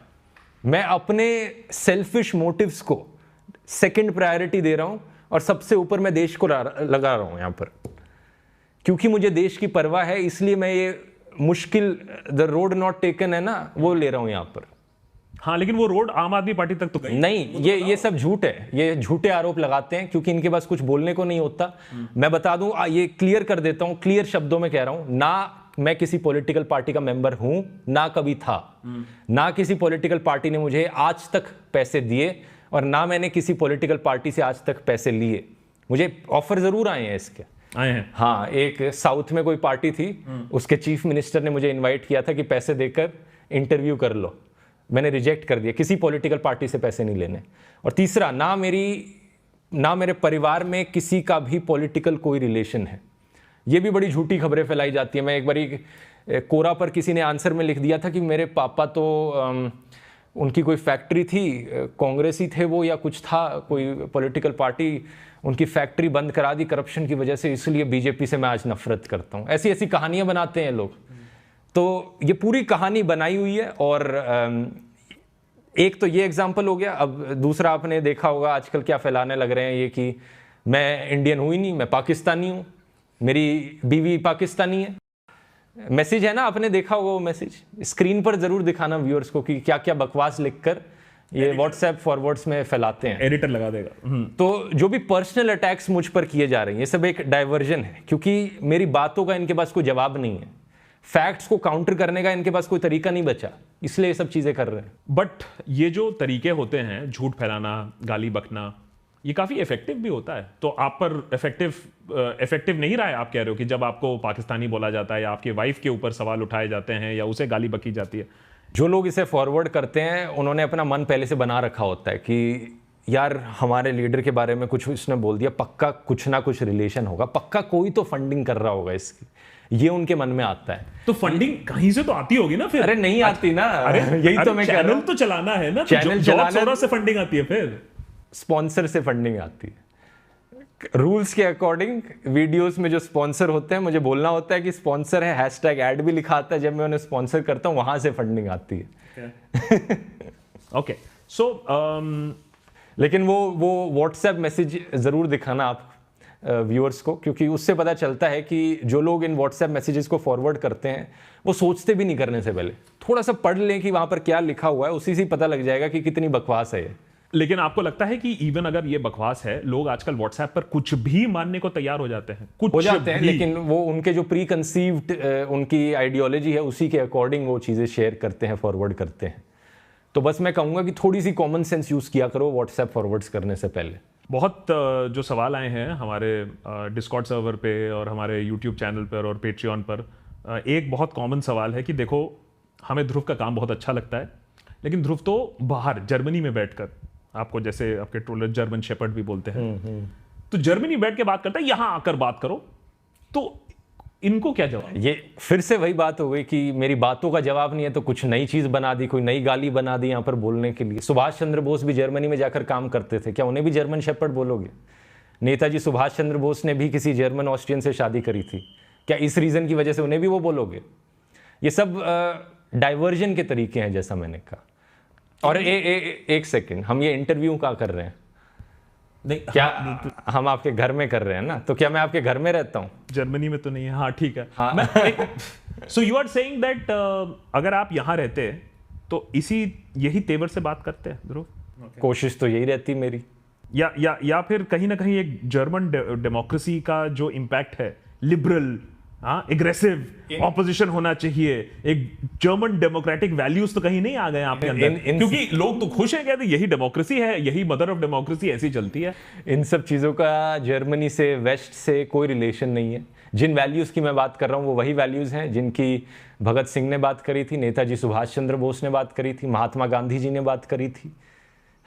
मैं अपने सेल्फिश मोटिव्स को सेकंड प्रायोरिटी दे रहा हूं और सबसे ऊपर मैं देश को लगा रहा हूं यहां पर, क्योंकि मुझे देश की परवाह है। इसलिए मैं ये मुश्किल द रोड नॉट टेकन है ना, वो ले रहा हूं यहां पर। हाँ, लेकिन वो रोड आम आदमी पार्टी तक तो गई नहीं, ये सब झूठ है, ये झूठे आरोप लगाते हैं क्योंकि इनके पास कुछ बोलने को नहीं होता। मैं बता दूं, ये क्लियर कर देता हूं, क्लियर शब्दों में कह रहा हूं, ना मैं किसी पॉलिटिकल पार्टी का मेंबर हूं, ना कभी था, ना किसी पॉलिटिकल पार्टी ने मुझे आज तक पैसे दिए और ना मैंने किसी पॉलिटिकल पार्टी से आज तक पैसे लिए। मुझे ऑफर जरूर आए हैं इसके, आए हैं। हाँ, एक साउथ में कोई पार्टी थी, उसके चीफ मिनिस्टर ने मुझे इनवाइट किया था कि पैसे देकर इंटरव्यू कर लो। मैंने रिजेक्ट कर दिया, किसी पॉलिटिकल पार्टी से पैसे नहीं लेने। और तीसरा, ना मेरे परिवार में किसी का भी पॉलिटिकल कोई रिलेशन है। ये भी बड़ी झूठी खबरें फैलाई जाती है। मैं एक बारी कोरा पर किसी ने आंसर में लिख दिया था कि मेरे पापा तो उनकी कोई फैक्ट्री थी, कांग्रेसी थे वो या कुछ था, कोई पॉलिटिकल पार्टी, उनकी फैक्ट्री बंद करा दी करप्शन की वजह से, इसलिए बीजेपी से मैं आज नफरत करता हूँ। ऐसी ऐसी कहानियां बनाते हैं लोग। तो ये पूरी कहानी बनाई हुई है। और एक तो ये एग्जाम्पल हो गया। अब दूसरा, आपने देखा होगा आजकल क्या फैलाने लग रहे हैं ये कि मैं इंडियन हूँ ही नहीं, मैं पाकिस्तानी हूँ, मेरी बीवी पाकिस्तानी है। मैसेज है ना, आपने देखा होगा वो मैसेज, स्क्रीन पर जरूर दिखाना व्यूअर्स को कि क्या क्या बकवास लिखकर ये व्हाट्सएप फॉरवर्ड्स में फैलाते हैं। एडिटर लगा देगा। तो जो भी पर्सनल अटैक्स मुझ पर किए जा रहे हैं, ये सब एक डाइवर्जन है, क्योंकि मेरी बातों का इनके पास कोई जवाब नहीं है, फैक्ट्स को काउंटर करने का इनके पास कोई तरीका नहीं बचा, इसलिए ये सब चीजें कर रहे हैं। बट ये जो तरीके होते हैं, झूठ फैलाना, गाली बकना, ये काफी इफेक्टिव भी होता है। तो आप पर इफेक्टिव नहीं रहा है? आप कह रहे हो कि जब आपको पाकिस्तानी बोला जाता है या आपके वाइफ के ऊपर सवाल उठाए जाते हैं या उसे गाली बकी जाती है, जो लोग इसे फॉरवर्ड करते हैं उन्होंने अपना मन पहले से बना रखा होता है कि यार हमारे लीडर के बारे में कुछ इसने बोल दिया, पक्का कुछ ना कुछ रिलेशन होगा, पक्का कोई तो फंडिंग कर रहा होगा इसकी, ये उनके मन में आता है। तो फंडिंग कहीं से तो आती होगी ना फिर। अरे नहीं आती ना, यही तो मैं कह रहा हूं। चैनल तो चलाना है ना, चैनल चलाना से फंडिंग आती है, फिर स्पॉन्सर से फंडिंग आती है। रूल्स के अकॉर्डिंग वीडियोस में जो स्पॉन्सर होते हैं, मुझे बोलना होता है कि स्पॉन्सर है, हैशटैग ऐड भी लिखा आता है, जब मैं उन्हें स्पॉन्सर करता हूं वहां से फंडिंग आती है। ओके, सो लेकिन वो व्हाट्सएप मैसेज जरूर दिखाना आप व्यूअर्स को, क्योंकि उससे पता चलता है कि जो लोग इन व्हाट्सएप मैसेजेस को फॉरवर्ड करते हैं वो सोचते भी नहीं करने से पहले, थोड़ा सा पढ़ लें कि वहां पर क्या लिखा हुआ है, उसी से पता लग जाएगा कि कितनी बकवास है ये। लेकिन आपको लगता है कि इवन अगर ये बकवास है, लोग आजकल व्हाट्सएप पर कुछ भी मानने को तैयार हो जाते हैं? कुछ हो जाते हैं, लेकिन वो उनके जो प्री कंसीव्ड उनकी आइडियोलॉजी है उसी के अकॉर्डिंग वो चीज़ें शेयर करते हैं, फॉरवर्ड करते हैं। तो बस मैं कहूँगा कि थोड़ी सी कॉमन सेंस यूज़ किया करो व्हाट्सएप फॉरवर्ड्स करने से पहले। बहुत जो सवाल आए हैं हमारे डिस्कॉर्ड सर्वर पे और हमारे यूट्यूब चैनल पर और पेट्रियन पर, एक बहुत कॉमन सवाल है कि देखो, हमें ध्रुव का काम बहुत अच्छा लगता है, लेकिन ध्रुव तो बाहर जर्मनी में बैठकर, आपको जैसे आपके ट्रोलर जर्मन शेपर्ड भी बोलते हैं, तो जर्मनी बैठ के बात करता है, यहां आकर बात करो। तो इनको क्या जवाब? ये फिर से वही बात हो गई कि मेरी बातों का जवाब नहीं है तो कुछ नई चीज बना दी, कोई नई गाली बना दी यहाँ पर बोलने के लिए। सुभाष चंद्र बोस भी जर्मनी में जाकर काम करते थे, क्या उन्हें भी जर्मन शेपर्ड बोलोगे? नेताजी सुभाष चंद्र बोस ने भी किसी जर्मन ऑस्ट्रियन से शादी करी थी, क्या इस रीजन की वजह से उन्हें भी वो बोलोगे? ये सब डाइवर्जन के तरीके हैं, जैसा मैंने कहा। और एक सेकेंड, हम ये इंटरव्यू का कर रहे हैं नहीं, क्या हम आपके घर में कर रहे हैं ना, तो क्या मैं आपके घर में रहता हूँ? जर्मनी में तो नहीं है। हाँ ठीक है। So you are saying that अगर आप यहाँ रहते तो यही तेवर से बात करते हैं ध्रुव? कोशिश तो यही रहती मेरी। या फिर कहीं ना कहीं एक जर्मन डेमोक्रेसी का जो इम्पैक्ट है, लिबरल, हाँ, एग्रेसिव ऑपोजिशन होना चाहिए, एक जर्मन डेमोक्रेटिक वैल्यूज तो कहीं नहीं आ गए आपके अंदर? क्योंकि लोग तो खुश हैं, कहते यही डेमोक्रेसी है, यही मदर ऑफ डेमोक्रेसी, ऐसी चलती है। इन सब चीज़ों का जर्मनी से, वेस्ट से कोई रिलेशन नहीं है। जिन वैल्यूज़ की मैं बात कर रहा हूँ वो वही वैल्यूज़ हैं जिनकी भगत सिंह ने बात करी थी, नेताजी सुभाष चंद्र बोस ने बात करी थी, महात्मा गांधी जी ने बात करी थी।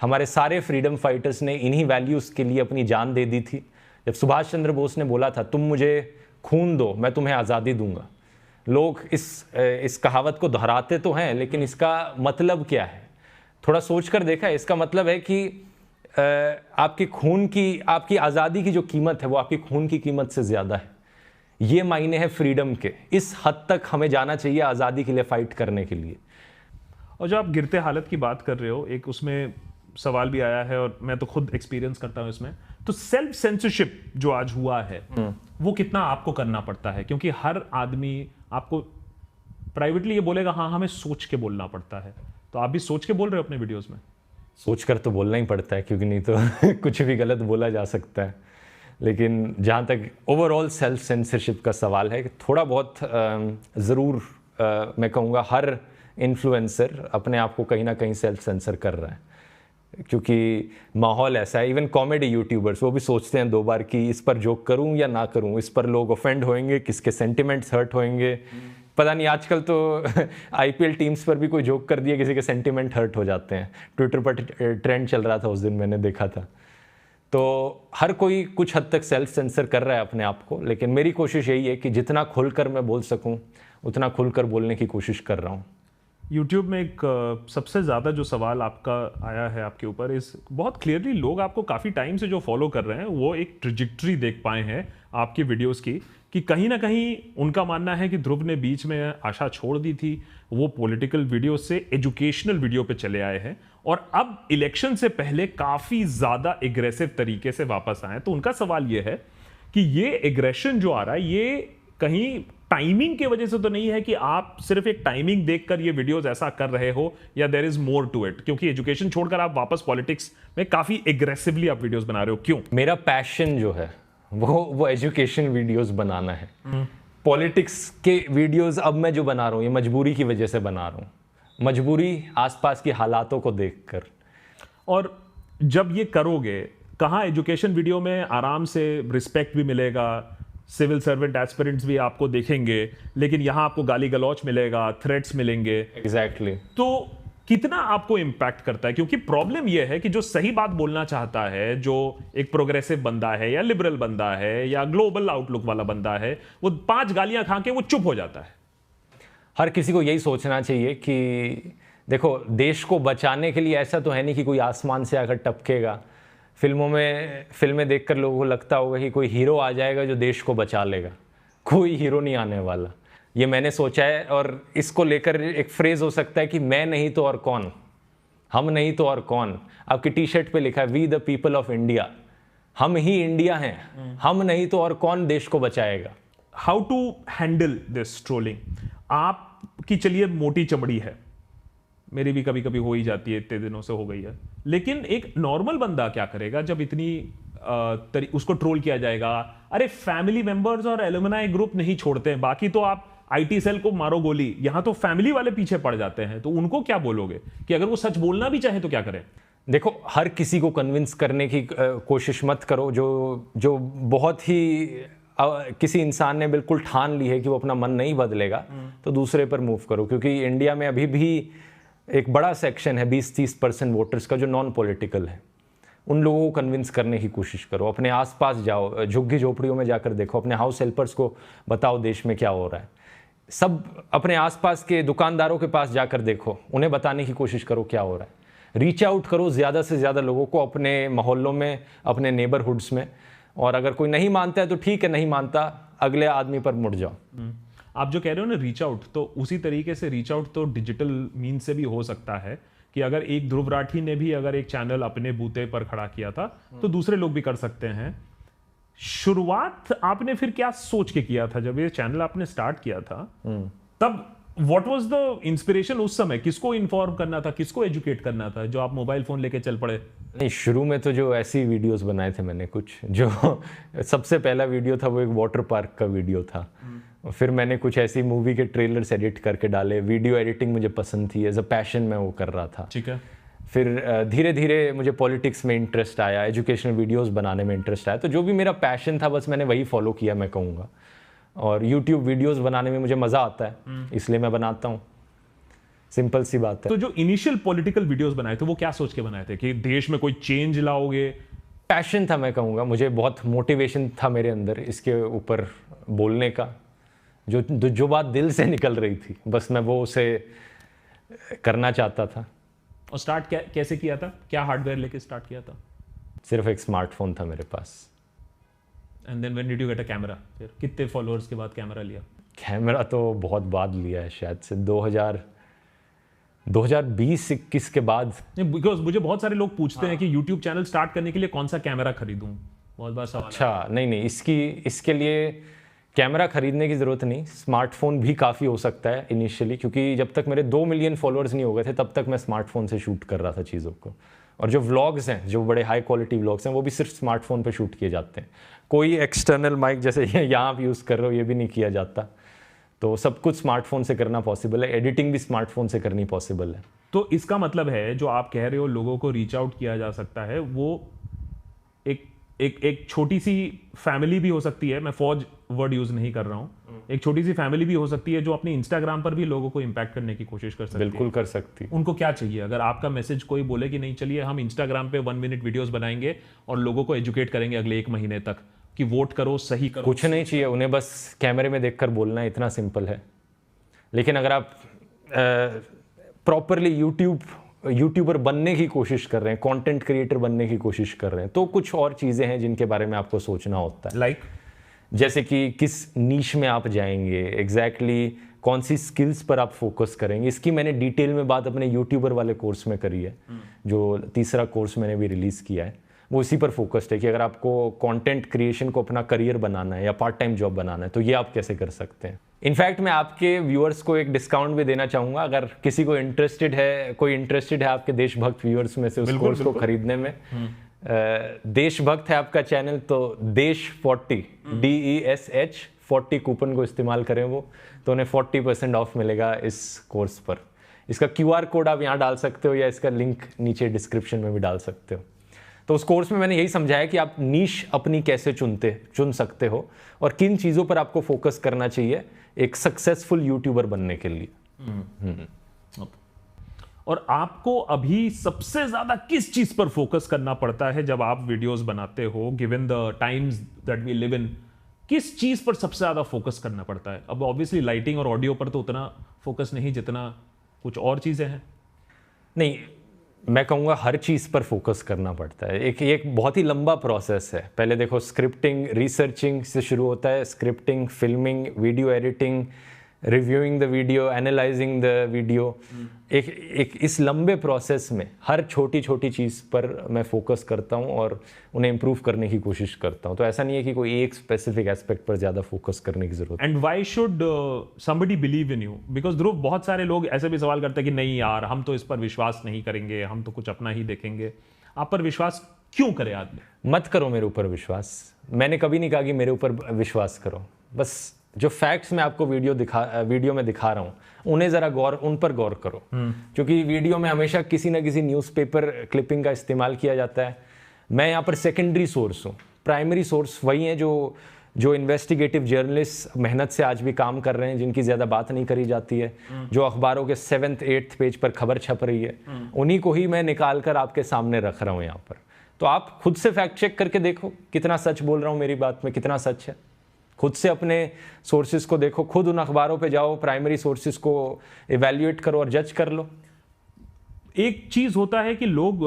हमारे सारे फ्रीडम फाइटर्स ने इन्हीं वैल्यूज़ के लिए अपनी जान दे दी थी। जब सुभाष चंद्र बोस ने बोला था तुम मुझे खून दो, मैं तुम्हें आज़ादी दूंगा, लोग इस कहावत को दोहराते तो हैं, लेकिन इसका मतलब क्या है? थोड़ा सोच कर देखा है? इसका मतलब है कि आपकी खून की, आपकी आज़ादी की जो कीमत है वो आपकी खून की कीमत से ज़्यादा है। ये मायने हैं फ्रीडम के। इस हद तक हमें जाना चाहिए आज़ादी के लिए फाइट करने के लिए। और जो आप गिरते हालत की बात कर रहे हो, एक उसमें सवाल भी आया है और मैं तो खुद एक्सपीरियंस करता हूं इसमें, तो सेल्फ सेंसरशिप जो आज हुआ है वो कितना आपको करना पड़ता है? क्योंकि हर आदमी आपको प्राइवेटली ये बोलेगा हाँ हमें सोच के बोलना पड़ता है, तो आप भी सोच के बोल रहे हो अपने वीडियोस में? सोचकर तो बोलना ही पड़ता है, क्योंकि नहीं तो कुछ भी गलत बोला जा सकता है। लेकिन जहाँ तक ओवरऑल सेल्फ सेंसरशिप का सवाल है, थोड़ा बहुत ज़रूर मैं कहूँगा हर इन्फ्लुएंसर अपने आप को कहीं ना कहीं सेल्फ सेंसर कर रहा है, क्योंकि माहौल ऐसा है। इवन कॉमेडी यूट्यूबर्स वो भी सोचते हैं 2 बार कि इस पर जोक करूं या ना करूं, इस पर लोग ऑफेंड होंगे, किसके सेंटिमेंट्स हर्ट होंगे। पता नहीं, आजकल तो आईपीएल टीम्स पर भी कोई जोक कर दिया, किसी के सेंटिमेंट हर्ट हो जाते हैं। ट्विटर पर ट्रेंड चल रहा था उस दिन, मैंने देखा था। तो हर कोई कुछ हद तक सेल्फ सेंसर कर रहा है अपने आप को, लेकिन मेरी कोशिश यही है कि जितना खुलकर मैं बोल सकूं उतना खुलकर बोलने की कोशिश कर रहा हूँ। YouTube में एक सबसे ज़्यादा जो सवाल आपका आया है आपके ऊपर, इस बहुत क्लियरली लोग आपको काफ़ी टाइम से जो फॉलो कर रहे हैं वो एक ट्रिजेक्टरी देख पाए हैं आपकी वीडियोस की, कि कहीं ना कहीं उनका मानना है कि ध्रुव ने बीच में आशा छोड़ दी थी, वो पॉलिटिकल वीडियो से एजुकेशनल वीडियो पे चले आए हैं और अब इलेक्शन से पहले काफ़ी ज़्यादा एग्रेसिव तरीके से वापस आए। तो उनका सवाल ये है कि ये एग्रेशन जो आ रहा है ये कहीं टाइमिंग की वजह से तो नहीं है कि आप सिर्फ एक टाइमिंग देखकर ये वीडियोस ऐसा कर रहे हो, या there is more to it? क्योंकि एजुकेशन छोड़कर आप वापस पॉलिटिक्स में काफी एग्रेसिवली आप वीडियोस बना रहे हो, क्यों? मेरा पैशन जो है वो एजुकेशन वीडियोस बनाना है। पॉलिटिक्स के वीडियोस अब मैं जो बना रहा हूँ ये मजबूरी की वजह से बना रहा हूँ, मजबूरी आसपास की हालातों को देखकर। और जब ये करोगे, कहाँ एजुकेशन वीडियो में आराम से रिस्पेक्ट भी मिलेगा, सिविल सर्वेंट एस्पिरेंट्स भी आपको देखेंगे, लेकिन यहां आपको गाली गलौच मिलेगा, थ्रेट्स मिलेंगे। एग्जैक्टली। तो कितना आपको इंपैक्ट करता है? क्योंकि प्रॉब्लम यह है कि जो सही बात बोलना चाहता है, जो एक प्रोग्रेसिव बंदा है या लिबरल बंदा है या ग्लोबल आउटलुक वाला बंदा है, वो 5 गालियां खा के वो चुप हो जाता है। हर किसी को यही सोचना चाहिए कि देखो, देश को बचाने के लिए ऐसा तो है नहीं कि कोई आसमान से आकर टपकेगा। फिल्में देखकर लोगों को लगता होगा कि कोई हीरो आ जाएगा जो देश को बचा लेगा। कोई हीरो नहीं आने वाला, ये मैंने सोचा है। और इसको लेकर एक फ्रेज हो सकता है कि मैं नहीं तो और कौन, हम नहीं तो और कौन। आपकी टी शर्ट पे लिखा है we the people of India, हम ही इंडिया हैं, हम नहीं तो और कौन देश को बचाएगा। How to handle this trolling? आपकी चलिए मोटी चमड़ी है, मेरी भी कभी कभी हो ही जाती है, इतने दिनों से हो गई है, लेकिन एक नॉर्मल बंदा क्या करेगा जब इतनी उसको ट्रोल किया जाएगा? अरे फैमिली मेंबर्स और एलुमनाई ग्रुप नहीं छोड़ते हैं, बाकी तो आप आईटी सेल को मारो गोली, यहां तो फैमिली वाले पीछे पड़ जाते हैं। तो उनको क्या बोलोगे कि अगर वो सच बोलना भी चाहे तो क्या करें? देखो, हर किसी को कन्विंस करने की कोशिश मत करो। जो बहुत ही किसी इंसान ने बिल्कुल ठान ली है कि वो अपना मन नहीं बदलेगा, तो दूसरे पर मूव करो। क्योंकि इंडिया में अभी भी एक बड़ा सेक्शन है, 20-30% वोटर्स का, जो नॉन पॉलिटिकल है। उन लोगों को कन्विंस करने की कोशिश करो। अपने आसपास जाओ, झुग्गी झोपड़ियों में जाकर देखो, अपने हाउस हेल्पर्स को बताओ देश में क्या हो रहा है। सब अपने आसपास के दुकानदारों के पास जाकर देखो, उन्हें बताने की कोशिश करो क्या हो रहा है। रीच आउट करो ज़्यादा से ज़्यादा लोगों को अपने मोहल्लों में, अपने नेबरहुड्स में। और अगर कोई नहीं मानता है तो ठीक है, नहीं मानता, अगले आदमी पर मुड़ जाओ। आप जो कह रहे हो ना रीच आउट, तो उसी तरीके से रीच आउट तो डिजिटल मीन से भी हो सकता है कि अगर एक ध्रुव राठी ने भी अगर एक चैनल अपने बूते पर खड़ा किया था तो दूसरे लोग भी कर सकते हैं। शुरुआत आपने फिर क्या सोच के किया था जब ये चैनल आपने स्टार्ट किया था? तब व्हाट वाज द इंस्पिरेशन उस समय? किसको इन्फॉर्म करना था, किसको एजुकेट करना था, जो आप मोबाइल फोन लेके चल पड़े? नहीं, शुरू में तो जो ऐसी वीडियोस बनाए थे मैंने कुछ, जो सबसे पहला वीडियो था वो एक वाटर पार्क का वीडियो था। फिर मैंने कुछ ऐसी मूवी के ट्रेलर्स एडिट करके डाले। वीडियो एडिटिंग मुझे पसंद थी, एज अ पैशन मैं वो कर रहा था। ठीक है। फिर धीरे धीरे मुझे पॉलिटिक्स में इंटरेस्ट आया, एजुकेशनल वीडियोस बनाने में इंटरेस्ट आया। तो जो भी मेरा पैशन था बस मैंने वही फॉलो किया, मैं कहूँगा। और यूट्यूब वीडियोस बनाने में मुझे मज़ा आता है, इसलिए मैं बनाता हूँ। सिंपल सी बात है। तो जो इनिशियल पॉलिटिकल वीडियोस बनाए थे वो क्या सोच के बनाए थे कि देश में कोई चेंज लाओगे? पैशन था, मैं कहूँगा। मुझे बहुत मोटिवेशन था मेरे अंदर इसके ऊपर बोलने का। जो बात दिल से निकल रही थी, बस मैं वो उसे करना चाहता था। और स्टार्ट कैसे किया था? क्या हार्डवेयर लेके स्टार्ट किया था? सिर्फ एक स्मार्टफोन था मेरे पास। And then when did you get a camera? फिर कितने फॉलोअर्स के बाद कैमरा लिया? कैमरा तो बहुत बाद लिया है, शायद से 2020-21 के बाद। नहीं, बिकॉज मुझे बहुत सारे लोग पूछते हैं कि यूट्यूब चैनल स्टार्ट करने के लिए कौन सा कैमरा खरीदूं, बहुत बार सवाल। अच्छा, नहीं, इसके लिए कैमरा खरीदने की ज़रूरत नहीं, स्मार्टफोन भी काफ़ी हो सकता है इनिशियली, क्योंकि जब तक मेरे 2 मिलियन फॉलोअर्स नहीं हो गए थे तब तक मैं स्मार्टफोन से शूट कर रहा था चीज़ों को। और जो व्लॉग्स हैं, जो बड़े हाई क्वालिटी व्लॉग्स हैं, वो भी सिर्फ स्मार्टफोन पे शूट किए जाते हैं। कोई एक्सटर्नल माइक जैसे यहाँ आप यूज़ कर रहे हो ये भी नहीं किया जाता। तो सब कुछ स्मार्टफोन से करना पॉसिबल है, एडिटिंग भी स्मार्टफोन से करनी पॉसिबल है। तो इसका मतलब है जो आप कह रहे हो लोगों को रीच आउट किया जा सकता है, वो एक छोटी सी फैमिली भी हो सकती है। मैं फौज वर्ड यूज नहीं कर रहा हूँ। एक छोटी सी फैमिली भी हो सकती है जो अपने इंस्टाग्राम पर भी लोगों को इंपैक्ट करने की कोशिश कर सकती है। बिल्कुल कर सकती है। उनको क्या चाहिए? अगर आपका मैसेज कोई बोले कि नहीं चलिए हम इंस्टाग्राम पे 1 मिनट वीडियोस बनाएंगे और लोगों को एजुकेट करेंगे अगले 1 महीने तक कि वोट करो, सही करो, कुछ नहीं चाहिए उन्हें, बस कैमरे में देखकर बोलना है, इतना सिंपल है। लेकिन अगर आप प्रॉपरली यूट्यूबर बनने की कोशिश कर रहे हैं, कंटेंट क्रिएटर बनने की कोशिश कर रहे हैं, तो कुछ और चीज़ें हैं जिनके बारे में आपको सोचना होता है। लाइक जैसे कि किस नीश में आप जाएंगे, एग्जैक्टली कौन सी स्किल्स पर आप फोकस करेंगे। इसकी मैंने डिटेल में बात अपने यूट्यूबर वाले कोर्स में करी है, जो तीसरा कोर्स मैंने भी रिलीज़ किया है। वो इसी पर फोकस्ड है कि अगर आपको कंटेंट क्रिएशन को अपना करियर बनाना है या पार्ट टाइम जॉब बनाना है तो ये आप कैसे कर सकते हैं। इनफैक्ट मैं आपके व्यूअर्स को एक डिस्काउंट भी देना चाहूँगा, अगर किसी को कोई इंटरेस्टेड है आपके देशभक्त व्यूअर्स में से उस कोर्स को खरीदने में। देशभक्त है आपका चैनल, तो देश40 DESH 40 कूपन को इस्तेमाल करें वो, तो उन्हें 40% ऑफ मिलेगा इस कोर्स पर। इसका QR कोड आप यहाँ डाल सकते हो या इसका लिंक नीचे डिस्क्रिप्शन में भी डाल सकते हो। तो उस कोर्स में मैंने यही समझाया कि आप नीश अपनी कैसे चुन सकते हो और किन चीज़ों पर आपको फोकस करना चाहिए एक सक्सेसफुल यूट्यूबर बनने के लिए। और आपको अभी सबसे ज्यादा किस चीज पर फोकस करना पड़ता है जब आप वीडियोस बनाते हो, given the times that we live in? किस चीज पर सबसे ज्यादा फोकस करना पड़ता है? अब ऑब्वियसली लाइटिंग और ऑडियो पर तो उतना फोकस नहीं जितना कुछ और चीजें हैं। नहीं, मैं कहूँगा हर चीज़ पर फोकस करना पड़ता है। एक बहुत ही लंबा प्रोसेस है। पहले देखो, स्क्रिप्टिंग, रिसर्चिंग से शुरू होता है, scripting, filming, video editing, reviewing the video, analysing the video. एक इस लंबे प्रोसेस में हर छोटी छोटी चीज़ पर मैं फोकस करता हूँ और उन्हें इम्प्रूव करने की कोशिश करता हूँ। तो ऐसा नहीं है कि कोई एक स्पेसिफिक एस्पेक्ट पर ज़्यादा फोकस करने की ज़रूरत है। And why should somebody believe in you? Because Dhruv, बहुत सारे लोग ऐसे भी सवाल करते हैं कि नहीं यार, हम तो इस पर विश्वास नहीं करेंगे, हम तो कुछ अपना ही देखेंगे। आप पर विश्वास क्यों करे आदमी? मत करो मेरे ऊपर विश्वास। मैंने कभी नहीं कहा कि मेरे ऊपर विश्वास करो। बस जो फैक्ट्स मैं आपको वीडियो में दिखा रहा हूँ उन पर गौर करो। क्योंकि वीडियो में हमेशा किसी ना किसी न्यूज़पेपर क्लिपिंग का इस्तेमाल किया जाता है। मैं यहाँ पर सेकेंडरी सोर्स हूँ। प्राइमरी सोर्स वही है जो इन्वेस्टिगेटिव जर्नलिस्ट मेहनत से आज भी काम कर रहे हैं, जिनकी ज़्यादा बात नहीं करी जाती है, जो अखबारों के 7th 8th पेज पर खबर छप रही है, उन्हीं को ही मैं निकाल कर आपके सामने रख रहा हूँ यहाँ पर। तो आप खुद से फैक्ट चेक करके देखो कितना सच बोल रहा हूँ, मेरी बात में कितना सच है। खुद से अपने सोर्सेज को देखो, खुद उन अखबारों पे जाओ, प्राइमरी सोर्सेज को इवैल्यूएट करो और जज कर लो। एक चीज होता है कि लोग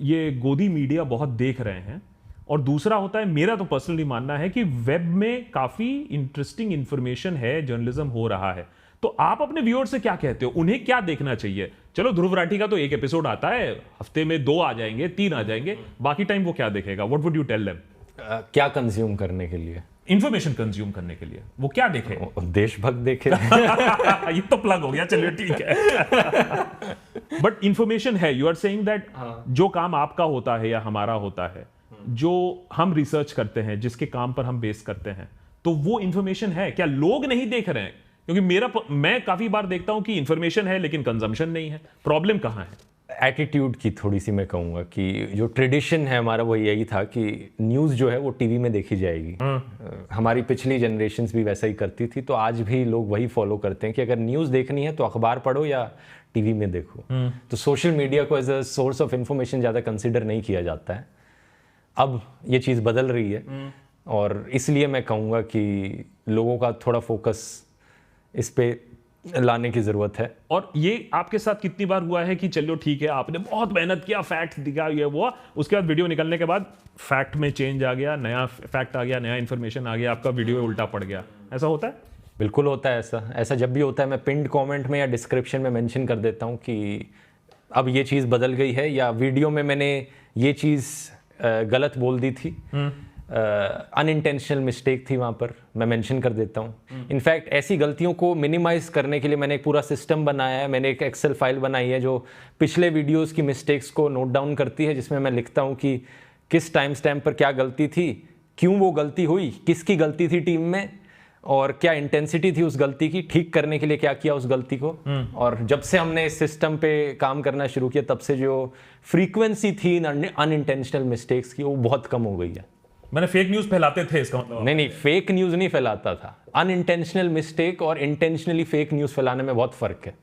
ये गोदी मीडिया बहुत देख रहे हैं, और दूसरा होता है, मेरा तो पर्सनली मानना है कि वेब में काफी इंटरेस्टिंग इंफॉर्मेशन है, जर्नलिज्म हो रहा है। तो आप अपने व्यूअर से क्या कहते हो? उन्हें क्या देखना चाहिए? चलो, ध्रुव राठी का तो एक एपिसोड आता है, हफ्ते में 2 आ जाएंगे, 3 आ जाएंगे, बाकी टाइम वो क्या देखेगा? What would you tell them? क्या कंज्यूम करने के लिए? इंफॉर्मेशन कंज्यूम करने के लिए वो क्या देखे? देशभक्त देखे। ये तो प्लग हो गया, चलिए ठीक है। बट इंफॉर्मेशन है, यू आर सेइंग दैट जो काम आपका होता है या हमारा होता है, जो हम रिसर्च करते हैं, जिसके काम पर हम बेस करते हैं, तो वो इंफॉर्मेशन है क्या? लोग नहीं देख रहे हैं? क्योंकि मैं काफी बार देखता हूं कि इंफॉर्मेशन है लेकिन कंजम्पशन नहीं है। प्रॉब्लम कहां है? एटीट्यूड की थोड़ी सी मैं कहूँगा कि जो ट्रेडिशन है हमारा वो यही था कि न्यूज़ जो है वो टीवी में देखी जाएगी। हमारी पिछली जनरेशन्स भी वैसा ही करती थी, तो आज भी लोग वही फॉलो करते हैं कि अगर न्यूज़ देखनी है तो अखबार पढ़ो या टीवी में देखो। तो सोशल मीडिया को as a source of information ज़्यादा कंसिडर नहीं किया जाता है। अब ये चीज़ बदल रही है और इसलिए मैं कहूँगा कि लोगों का थोड़ा फोकस इस पे लाने की ज़रूरत है। और ये आपके साथ कितनी बार हुआ है कि चलो ठीक है, आपने बहुत मेहनत किया, फैक्ट दिखा, ये वो, उसके बाद वीडियो निकलने के बाद फैक्ट में चेंज आ गया, नया फैक्ट आ गया, नया इन्फॉर्मेशन आ गया, आपका वीडियो उल्टा पड़ गया, ऐसा होता है? बिल्कुल होता है ऐसा जब भी होता है मैं पिंड कमेंट में या डिस्क्रिप्शन में मेंशन कर देता हूँ कि अब ये चीज़ बदल गई है, या वीडियो में मैंने ये चीज़ गलत बोल दी थी, अनइंटेंशनल मिस्टेक थी, वहाँ पर मैं मेंशन कर देता हूँ। इनफैक्ट ऐसी गलतियों को मिनिमाइज़ करने के लिए मैंने एक पूरा सिस्टम बनाया है, मैंने एक एक्सेल फाइल बनाई है जो पिछले वीडियोस की मिस्टेक्स को नोट डाउन करती है, जिसमें मैं लिखता हूँ कि किस टाइम स्टैम्प पर क्या गलती थी, क्यों वो गलती हुई, किसकी गलती थी टीम में, और क्या इंटेंसिटी थी उस गलती की, ठीक करने के लिए क्या किया उस गलती को। और जब से हमने इस सिस्टम पे काम करना शुरू किया तब से जो फ्रीक्वेंसी थी अनइंटेंशनल मिस्टेक्स की वो बहुत कम हो गई है। मैंने फेक न्यूज़ फैलाते थे इसका मतलब? नहीं, फेक न्यूज़ नहीं फैलाता था। अनइंटेंशनल मिस्टेक और इंटेंशनली फेक न्यूज़ फैलाने में बहुत फ़र्क है।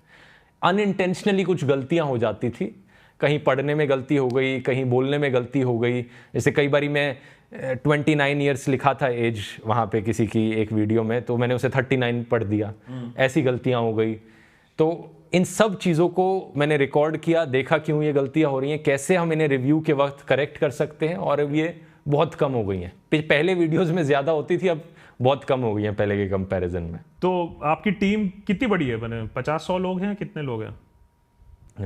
अनइंटेंशनली कुछ गलतियां हो जाती थी, कहीं पढ़ने में गलती हो गई, कहीं बोलने में गलती हो गई। जैसे कई बारी मैं 29 ईयर्स लिखा था एज वहाँ पे किसी की एक वीडियो में, तो मैंने उसे 39 पढ़ दिया, ऐसी गलतियाँ हो गई। तो इन सब चीज़ों को मैंने रिकॉर्ड किया, देखा क्यों ये गलतियाँ हो रही हैं, कैसे हम इन्हें रिव्यू के वक्त करेक्ट कर सकते हैं, और अब ये बहुत कम हो गई हैं। पहले वीडियोस में ज़्यादा होती थी, अब बहुत कम हो गई हैं पहले के कंपैरिजन में। तो आपकी टीम कितनी बड़ी है? मैंने 50-100 लोग हैं, कितने लोग हैं?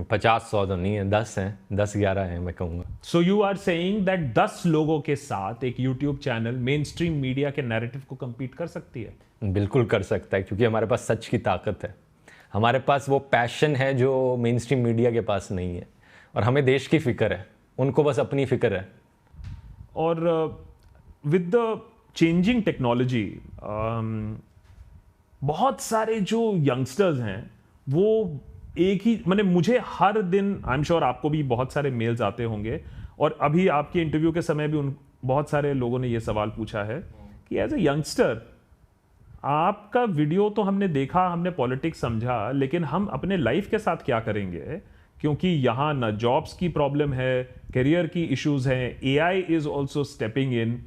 50-100 तो नहीं है, 10 हैं, 10-11 हैं मैं कहूँगा। So you are saying that 10 लोगों के साथ एक YouTube channel mainstream media के नैरेटिव को compete कर सकती है? बिल्कुल कर सकता है, क्योंकि हमारे पास सच की ताकत है, हमारे पास वो पैशन है जो मेन स्ट्रीम मीडिया के पास नहीं है, और हमें देश की फिक्र है, उनको बस अपनी फिक्र है। और विद द चेंजिंग टेक्नोलॉजी बहुत सारे जो यंगस्टर्स हैं वो एक ही, मैंने मुझे हर दिन, आई एम श्योर आपको भी बहुत सारे मेल्स आते होंगे, और अभी आपके इंटरव्यू के समय भी बहुत सारे लोगों ने ये सवाल पूछा है कि एज ए यंगस्टर आपका वीडियो तो हमने देखा, हमने पॉलिटिक्स समझा, लेकिन हम अपने लाइफ के साथ क्या करेंगे, क्योंकि यहाँ ना जॉब्स की प्रॉब्लम है, करियर की इश्यूज हैं, AI is also stepping in.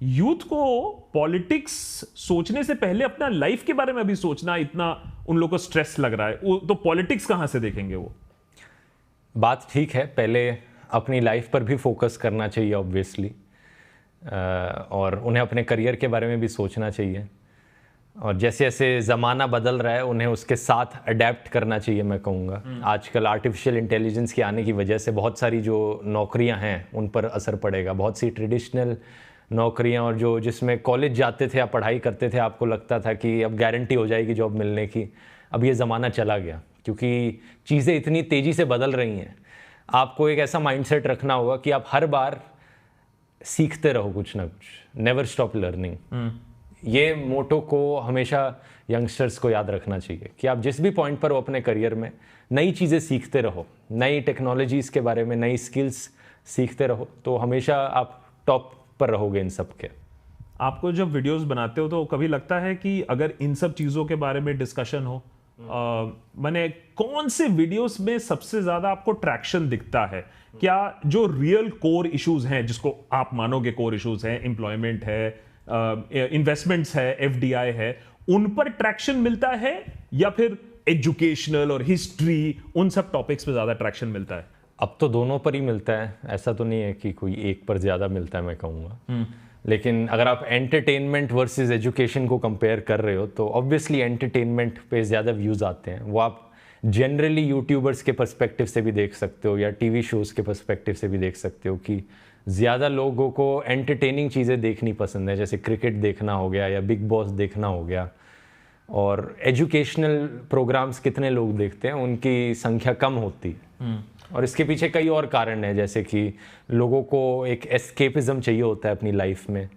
Youth को पॉलिटिक्स सोचने से पहले अपना लाइफ के बारे में भी सोचना इतना उन लोगों को स्ट्रेस लग रहा है, तो पॉलिटिक्स कहां से देखेंगे वो? बात ठीक है, पहले अपनी लाइफ पर भी फोकस करना चाहिए ऑब्वियसली, और उन्हें अपने करियर के बारे में भी सोचना चाहिए, और जैसे जैसे ज़माना बदल रहा है उन्हें उसके साथ अडेप्ट करना चाहिए मैं कहूँगा। आजकल आर्टिफिशियल इंटेलिजेंस के आने की वजह से बहुत सारी जो नौकरियां हैं उन पर असर पड़ेगा। बहुत सी ट्रेडिशनल नौकरियां, और जो जिसमें कॉलेज जाते थे या पढ़ाई करते थे, आपको लगता था कि अब गारंटी हो जाएगी जॉब मिलने की, अब ये ज़माना चला गया, क्योंकि चीज़ें इतनी तेज़ी से बदल रही हैं। आपको एक ऐसा माइंडसेट रखना होगा कि आप हर बार सीखते रहो कुछ ना कुछ, नेवर स्टॉप लर्निंग। ये मोटो को हमेशा यंगस्टर्स को याद रखना चाहिए कि आप जिस भी पॉइंट पर हो अपने करियर में, नई चीज़ें सीखते रहो, नई टेक्नोलॉजीज़ के बारे में, नई स्किल्स सीखते रहो, तो हमेशा आप टॉप पर रहोगे इन सब के। आपको जब वीडियोस बनाते हो तो कभी लगता है कि अगर इन सब चीज़ों के बारे में डिस्कशन हो, मैंने कौन से वीडियोस में सबसे ज़्यादा आपको ट्रैक्शन दिखता है? क्या जो रियल कोर इश्यूज हैं, जिसको आप मानोगे कोर इश्यूज हैं, एम्प्लॉयमेंट है, इन्वेस्टमेंट्स है, एफडीआई है, उन पर ट्रैक्शन मिलता है, या फिर एजुकेशनल और हिस्ट्री, उन सब टॉपिक्स पे ज़्यादा ट्रैक्शन मिलता है? अब तो दोनों पर ही मिलता है, ऐसा तो नहीं है कि कोई एक पर ज़्यादा मिलता है मैं कहूँगा। लेकिन अगर आप एंटरटेनमेंट वर्सेस एजुकेशन को कंपेयर कर रहे हो तो ऑब्वियसली एंटरटेनमेंट पे ज़्यादा व्यूज़ आते हैं। वो आप जनरली यूट्यूबर्स के पर्सपेक्टिव से भी देख सकते हो, या टीवी शोज़ के पर्सपेक्टिव से भी देख सकते हो कि ज़्यादा लोगों को एंटरटेनिंग चीज़ें देखनी पसंद है, जैसे क्रिकेट देखना हो गया या बिग बॉस देखना हो गया। और एजुकेशनल प्रोग्राम्स कितने लोग देखते हैं, उनकी संख्या कम होती है। और इसके पीछे कई और कारण हैं, जैसे कि लोगों को एक एस्केपिज्म चाहिए होता है अपनी लाइफ में,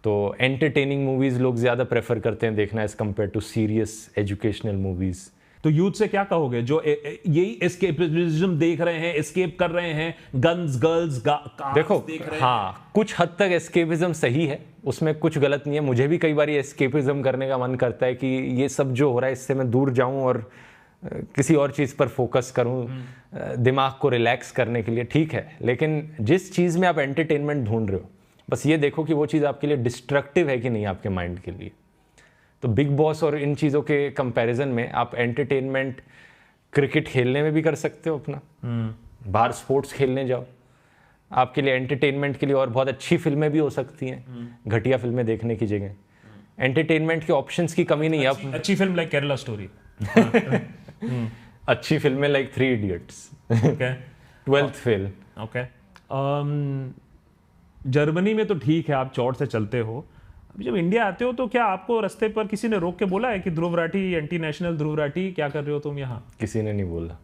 तो एंटरटेनिंग मूवीज़ लोग ज़्यादा प्रेफर करते हैं देखना as compare to serious educational movies. तो यूथ से क्या कहोगे जो यही एस्केपिज्म देख रहे हैं, एस्केप कर रहे हैं, गन्स, गर्ल्स, देखो देख रहे हाँ, कुछ हद तक एस्केपिज्म सही है, उसमें कुछ गलत नहीं है। मुझे भी कई बार एस्केपिज्म करने का मन करता है कि ये सब जो हो रहा है इससे मैं दूर जाऊं और किसी और चीज़ पर फोकस करूं, दिमाग को रिलैक्स करने के लिए, ठीक है। लेकिन जिस चीज़ में आप एंटरटेनमेंट ढूंढ रहे हो, बस ये देखो कि वो चीज़ आपके लिए डिस्ट्रक्टिव है कि नहीं आपके माइंड के लिए। तो बिग बॉस और इन चीज़ों के कंपैरिजन में आप एंटरटेनमेंट क्रिकेट खेलने में भी कर सकते हो अपना, बाहर स्पोर्ट्स खेलने जाओ, आपके लिए एंटरटेनमेंट के लिए और बहुत अच्छी फिल्में भी हो सकती हैं, घटिया फिल्में देखने की जगह एंटरटेनमेंट के ऑप्शंस की कमी नहीं है। अच्छी फिल्म लाइक केरला स्टोरी, अच्छी फिल्में like 3 idiots, okay, 12th fail. Okay. Germany में तो ठीक है, आप चौड़ से चलते हो, अभी जब इंडिया आते हो तो क्या आपको रास्ते पर किसी ने रोक के बोला है कि ध्रुव राठी, एंटी नेशनल ध्रुव राठी, क्या कर रहे हो तुम यहाँ? किसी ने नहीं बोला।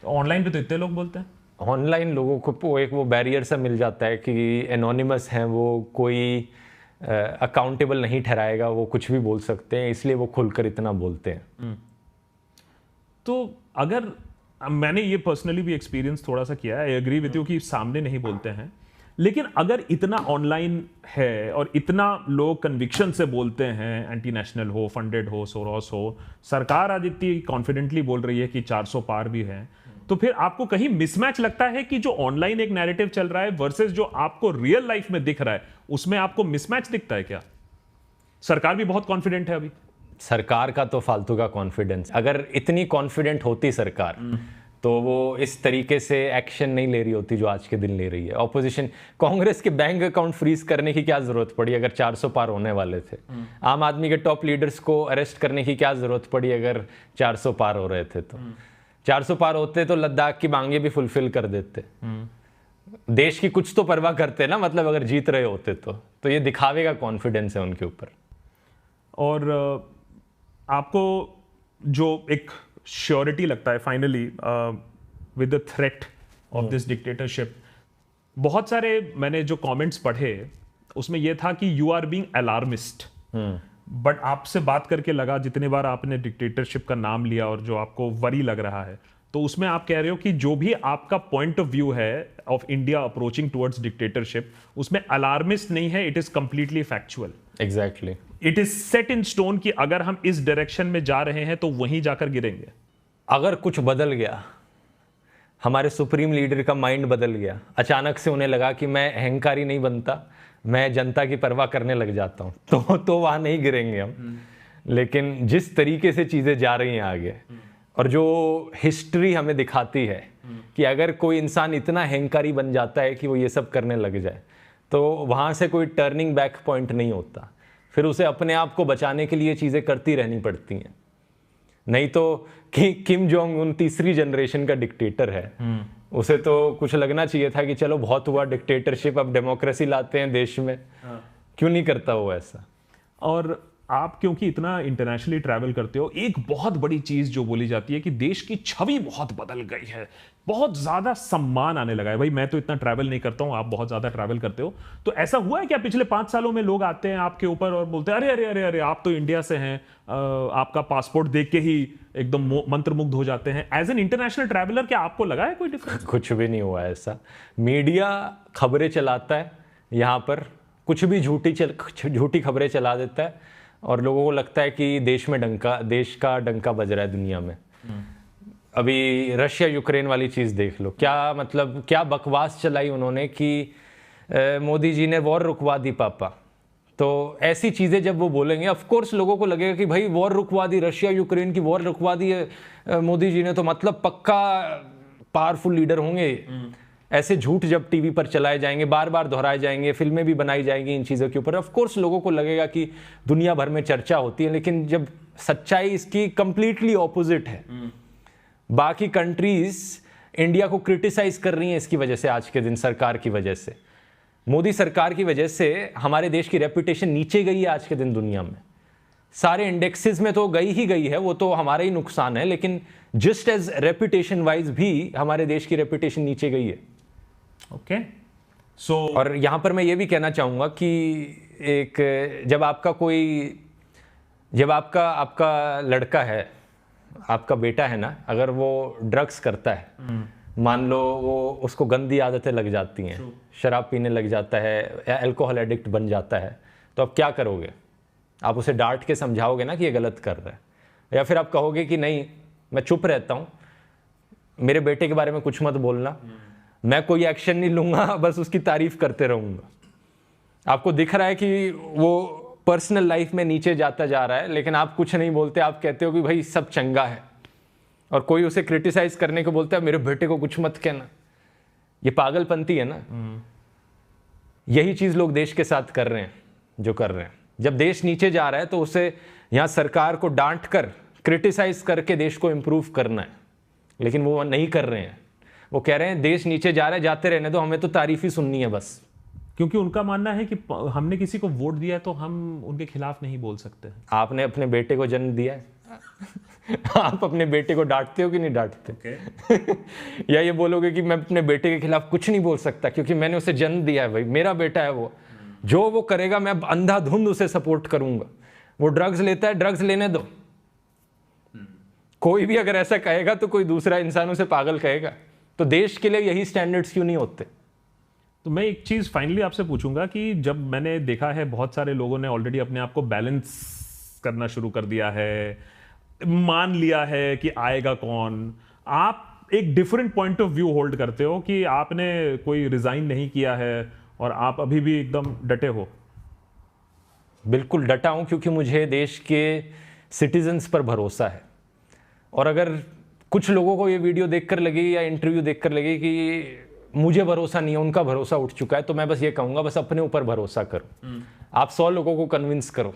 तो ऑनलाइन पे तो इतने लोग बोलते हैं। ऑनलाइन लोगों को एक वो बैरियर सा मिल जाता है कि एनोनिमस हैं वो, कोई अकाउंटेबल नहीं ठहराएगा, वो कुछ भी बोल सकते हैं, इसलिए वो खुलकर इतना बोलते हैं। तो अगर मैंने ये पर्सनली भी एक्सपीरियंस थोड़ा सा किया है, आई एग्री विद यू कि सामने नहीं बोलते हैं, लेकिन अगर इतना ऑनलाइन है और इतना लोग कन्विक्शन से बोलते हैं, एंटी नेशनल हो, फंडेड हो, सोरोस हो, सरकार आज इतनी कॉन्फिडेंटली बोल रही है कि 400 पार भी है, तो फिर आपको कहीं मिसमैच लगता है कि जो ऑनलाइन एक नैरेटिव चल रहा है वर्सेस जो आपको रियल लाइफ में दिख रहा है, उसमें आपको मिसमैच दिखता है क्या? सरकार भी बहुत कॉन्फिडेंट है अभी। सरकार का तो फालतू का कॉन्फिडेंस, अगर इतनी कॉन्फिडेंट होती सरकार तो वो इस तरीके से एक्शन नहीं ले रही होती जो आज के दिन ले रही है। ऑपोजिशन, कांग्रेस के बैंक अकाउंट फ्रीज करने की क्या जरूरत पड़ी अगर 400 पार होने वाले थे? आम आदमी के टॉप लीडर्स को अरेस्ट करने की क्या जरूरत पड़ी अगर 400 पार हो रहे थे? तो 400 पार होते तो लद्दाख की मांगे भी फुलफिल कर देते। देश की कुछ तो परवाह करते ना, मतलब अगर जीत रहे होते तो ये दिखावे का कॉन्फिडेंस है उनके ऊपर। और आपको जो एक श्योरिटी लगता है finally with the threat of this dictatorship, बहुत सारे मैंने जो कमेंट्स पढ़े उसमें यह था कि you are being alarmist, but आपसे बात करके लगा, जितने बार आपने डिक्टेटरशिप का नाम लिया और जो आपको वरी लग रहा है, तो उसमें आप कह रहे हो कि जो भी आपका पॉइंट ऑफ व्यू है of India approaching towards dictatorship, उसमें अलार्मिस्ट नहीं है, it is completely factual. Exactly, it is set in stone कि अगर हम इस डायरेक्शन में जा रहे हैं तो वहीं जाकर गिरेंगे। अगर कुछ बदल गया, हमारे सुप्रीम लीडर का माइंड बदल गया, अचानक से उन्हें लगा कि मैं अहंकारी नहीं बनता, मैं जनता की परवाह करने लग जाता हूं, तो वहां नहीं गिरेंगे हम। लेकिन जिस तरीके से चीजें जा रही हैं आगे, और जो हिस्ट्री हमें दिखाती है कि अगर कोई इंसान इतना अहंकारी बन जाता है कि वो ये सब करने लग जाए, तो वहां से कोई टर्निंग बैक पॉइंट नहीं होता। फिर उसे अपने आप को बचाने के लिए चीजें करती रहनी पड़ती हैं। नहीं तो किम जोंग उन तीसरी जनरेशन का डिक्टेटर है, उसे तो कुछ लगना चाहिए था कि चलो बहुत हुआ डिक्टेटरशिप, अब डेमोक्रेसी लाते हैं देश में। क्यों नहीं करता वो ऐसा? और आप क्योंकि इतना इंटरनेशनली ट्रैवल करते हो, एक बहुत बड़ी चीज जो बोली जाती है कि देश की छवि बहुत बदल गई है, बहुत ज्यादा सम्मान आने लगा है। भाई मैं तो इतना ट्रैवल नहीं करता हूं, आप बहुत ज्यादा ट्रैवल करते हो, तो ऐसा हुआ है क्या पिछले 5 सालों में लोग आते हैं आपके ऊपर और बोलते हैं अरे अरे अरे अरे आप तो इंडिया से हैं, आपका पासपोर्ट देख के ही एकदम मंत्रमुग्ध हो जाते हैं? एज एन इंटरनेशनल ट्रैवलर क्या आपको लगा है कोई डिफरेंस? कुछ भी नहीं हुआ ऐसा। मीडिया खबरें चलाता है, यहाँ पर कुछ भी झूठी खबरें चला देता है और लोगों को लगता है कि देश का डंका बज रहा है दुनिया में। अभी रशिया यूक्रेन वाली चीज़ देख लो, क्या मतलब क्या बकवास चलाई उन्होंने कि मोदी जी ने वॉर रुकवा दी पापा। तो ऐसी चीज़ें जब वो बोलेंगे, ऑफ कोर्स लोगों को लगेगा कि भाई वॉर रुकवा दी, रशिया यूक्रेन की वॉर रुकवा दी है मोदी जी ने, तो मतलब पक्का पावरफुल लीडर होंगे। ऐसे झूठ जब टीवी पर चलाए जाएंगे, बार बार दोहराए जाएंगे, फिल्में भी बनाई जाएंगी इन चीज़ों के ऊपर, ऑफ कोर्स लोगों को लगेगा कि दुनिया भर में चर्चा होती है। लेकिन जब सच्चाई इसकी कंप्लीटली ऑपोजिट है, बाकी कंट्रीज इंडिया को क्रिटिसाइज कर रही हैं इसकी वजह से, आज के दिन सरकार की वजह से, मोदी सरकार की वजह से हमारे देश की रेपुटेशन नीचे गई है आज के दिन दुनिया में। सारे इंडेक्सेस में तो गई ही गई है, वो तो हमारा ही नुकसान है, लेकिन जस्ट एज रेपुटेशन वाइज भी हमारे देश की रेपुटेशन नीचे गई है। ओके, सो और यहां पर मैं ये भी कहना चाहूंगा कि एक जब आपका लड़का है, आपका बेटा है ना, अगर वो ड्रग्स करता है, मान लो वो उसको गंदी आदतें लग जाती हैं, शराब पीने लग जाता है या अल्कोहल एडिक्ट बन जाता है, तो आप क्या करोगे? आप उसे डांट के समझाओगे ना कि ये गलत कर रहा है, या फिर आप कहोगे कि नहीं मैं चुप रहता हूँ, मेरे बेटे के बारे में कुछ मत बोलना, मैं कोई एक्शन नहीं लूंगा, बस उसकी तारीफ करते रहूंगा। आपको दिख रहा है कि वो पर्सनल लाइफ में नीचे जाता जा रहा है, लेकिन आप कुछ नहीं बोलते, आप कहते हो कि भाई सब चंगा है, और कोई उसे क्रिटिसाइज करने को बोलता है मेरे बेटे को कुछ मत कहना। ये पागलपंती है ना। यही चीज लोग देश के साथ कर रहे हैं, जो कर रहे हैं। जब देश नीचे जा रहा है तो उसे यहां सरकार को डांट कर, क्रिटिसाइज करके देश को इंप्रूव करना है, लेकिन वो नहीं कर रहे हैं। वो कह रहे हैं देश नीचे जा रहा है, जाते रहने दो, हमें तो तारीफ ही सुननी है बस। क्योंकि उनका मानना है कि हमने किसी को वोट दिया है तो हम उनके खिलाफ नहीं बोल सकते। आपने अपने बेटे को जन्म दिया है आप अपने बेटे को डांटते हो कि नहीं डांटते? या ये बोलोगे कि मैं अपने बेटे के खिलाफ कुछ नहीं बोल सकता क्योंकि मैंने उसे जन्म दिया है, भाई मेरा बेटा है, वो जो वो करेगा मैं अंधाधुंध उसे सपोर्ट करूंगा। वो ड्रग्स लेता है, ड्रग्स लेने दो। कोई भी अगर ऐसा कहेगा तो कोई दूसरा इंसान उसे पागल कहेगा। तो देश के लिए यही स्टैंडर्ड्स क्यों नहीं होते? तो मैं एक चीज फाइनली आपसे पूछूंगा कि जब मैंने देखा है बहुत सारे लोगों ने ऑलरेडी अपने आप को बैलेंस करना शुरू कर दिया है, मान लिया है कि आएगा कौन, आप एक different point of view hold करते हो कि आपने कोई रिजाइन नहीं किया है और आप अभी भी एकदम डटे हो। बिल्कुल डटा हूं, क्योंकि मुझे देश के सिटीजन्स पर भरोसा है। और अगर कुछ लोगों को ये वीडियो देखकर लगे या इंटरव्यू देखकर लगे कि मुझे भरोसा नहीं है, उनका भरोसा उठ चुका है, तो मैं बस ये कहूंगा, बस अपने ऊपर भरोसा करो। आप 100 लोगों को कन्विंस करो।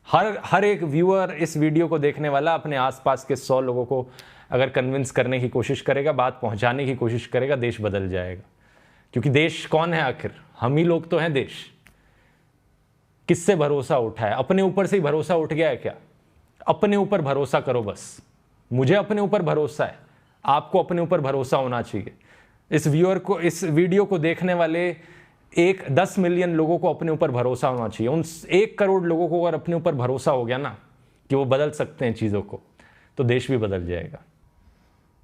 हर एक व्यूअर, इस वीडियो को देखने वाला अपने आसपास के 100 लोगों को अगर कन्विंस करने की कोशिश करेगा, बात पहुंचाने की कोशिश करेगा, देश बदल जाएगा। क्योंकि देश कौन है आखिर? हम ही लोग तो हैं देश। किससे भरोसा उठा है? अपने ऊपर से ही भरोसा उठ गया है क्या? अपने ऊपर भरोसा करो बस। मुझे अपने ऊपर भरोसा है, आपको अपने ऊपर भरोसा होना चाहिए। इस व्यूअर को, इस वीडियो को देखने वाले 10 मिलियन लोगों को अपने ऊपर भरोसा होना चाहिए। उन 1 करोड़ लोगों को अगर अपने ऊपर भरोसा हो गया ना कि वो बदल सकते हैं चीज़ों को, तो देश भी बदल जाएगा।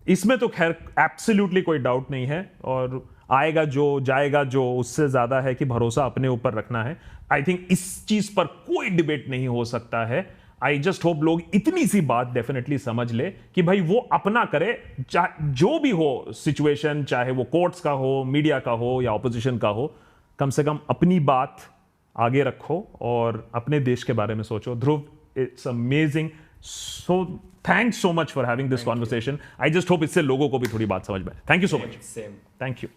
इसमें तो खैर एब्सोल्युटली कोई डाउट नहीं है। और आएगा जो, जाएगा जो, उससे ज़्यादा है कि भरोसा अपने ऊपर रखना है। आई थिंक इस चीज़ पर कोई डिबेट नहीं हो सकता है। आई जस्ट होप लोग इतनी सी बात डेफिनेटली समझ ले कि भाई वो अपना करे, जो भी हो सिचुएशन, चाहे वो कोर्ट्स का हो, मीडिया का हो या ऑपोजिशन का हो, कम से कम अपनी बात आगे रखो और अपने देश के बारे में सोचो। Dhruv, it's amazing, so thanks so much for having this conversation. I just hope इससे लोगों को भी थोड़ी बात समझ में आए। Thank you so much. Same. Thank you.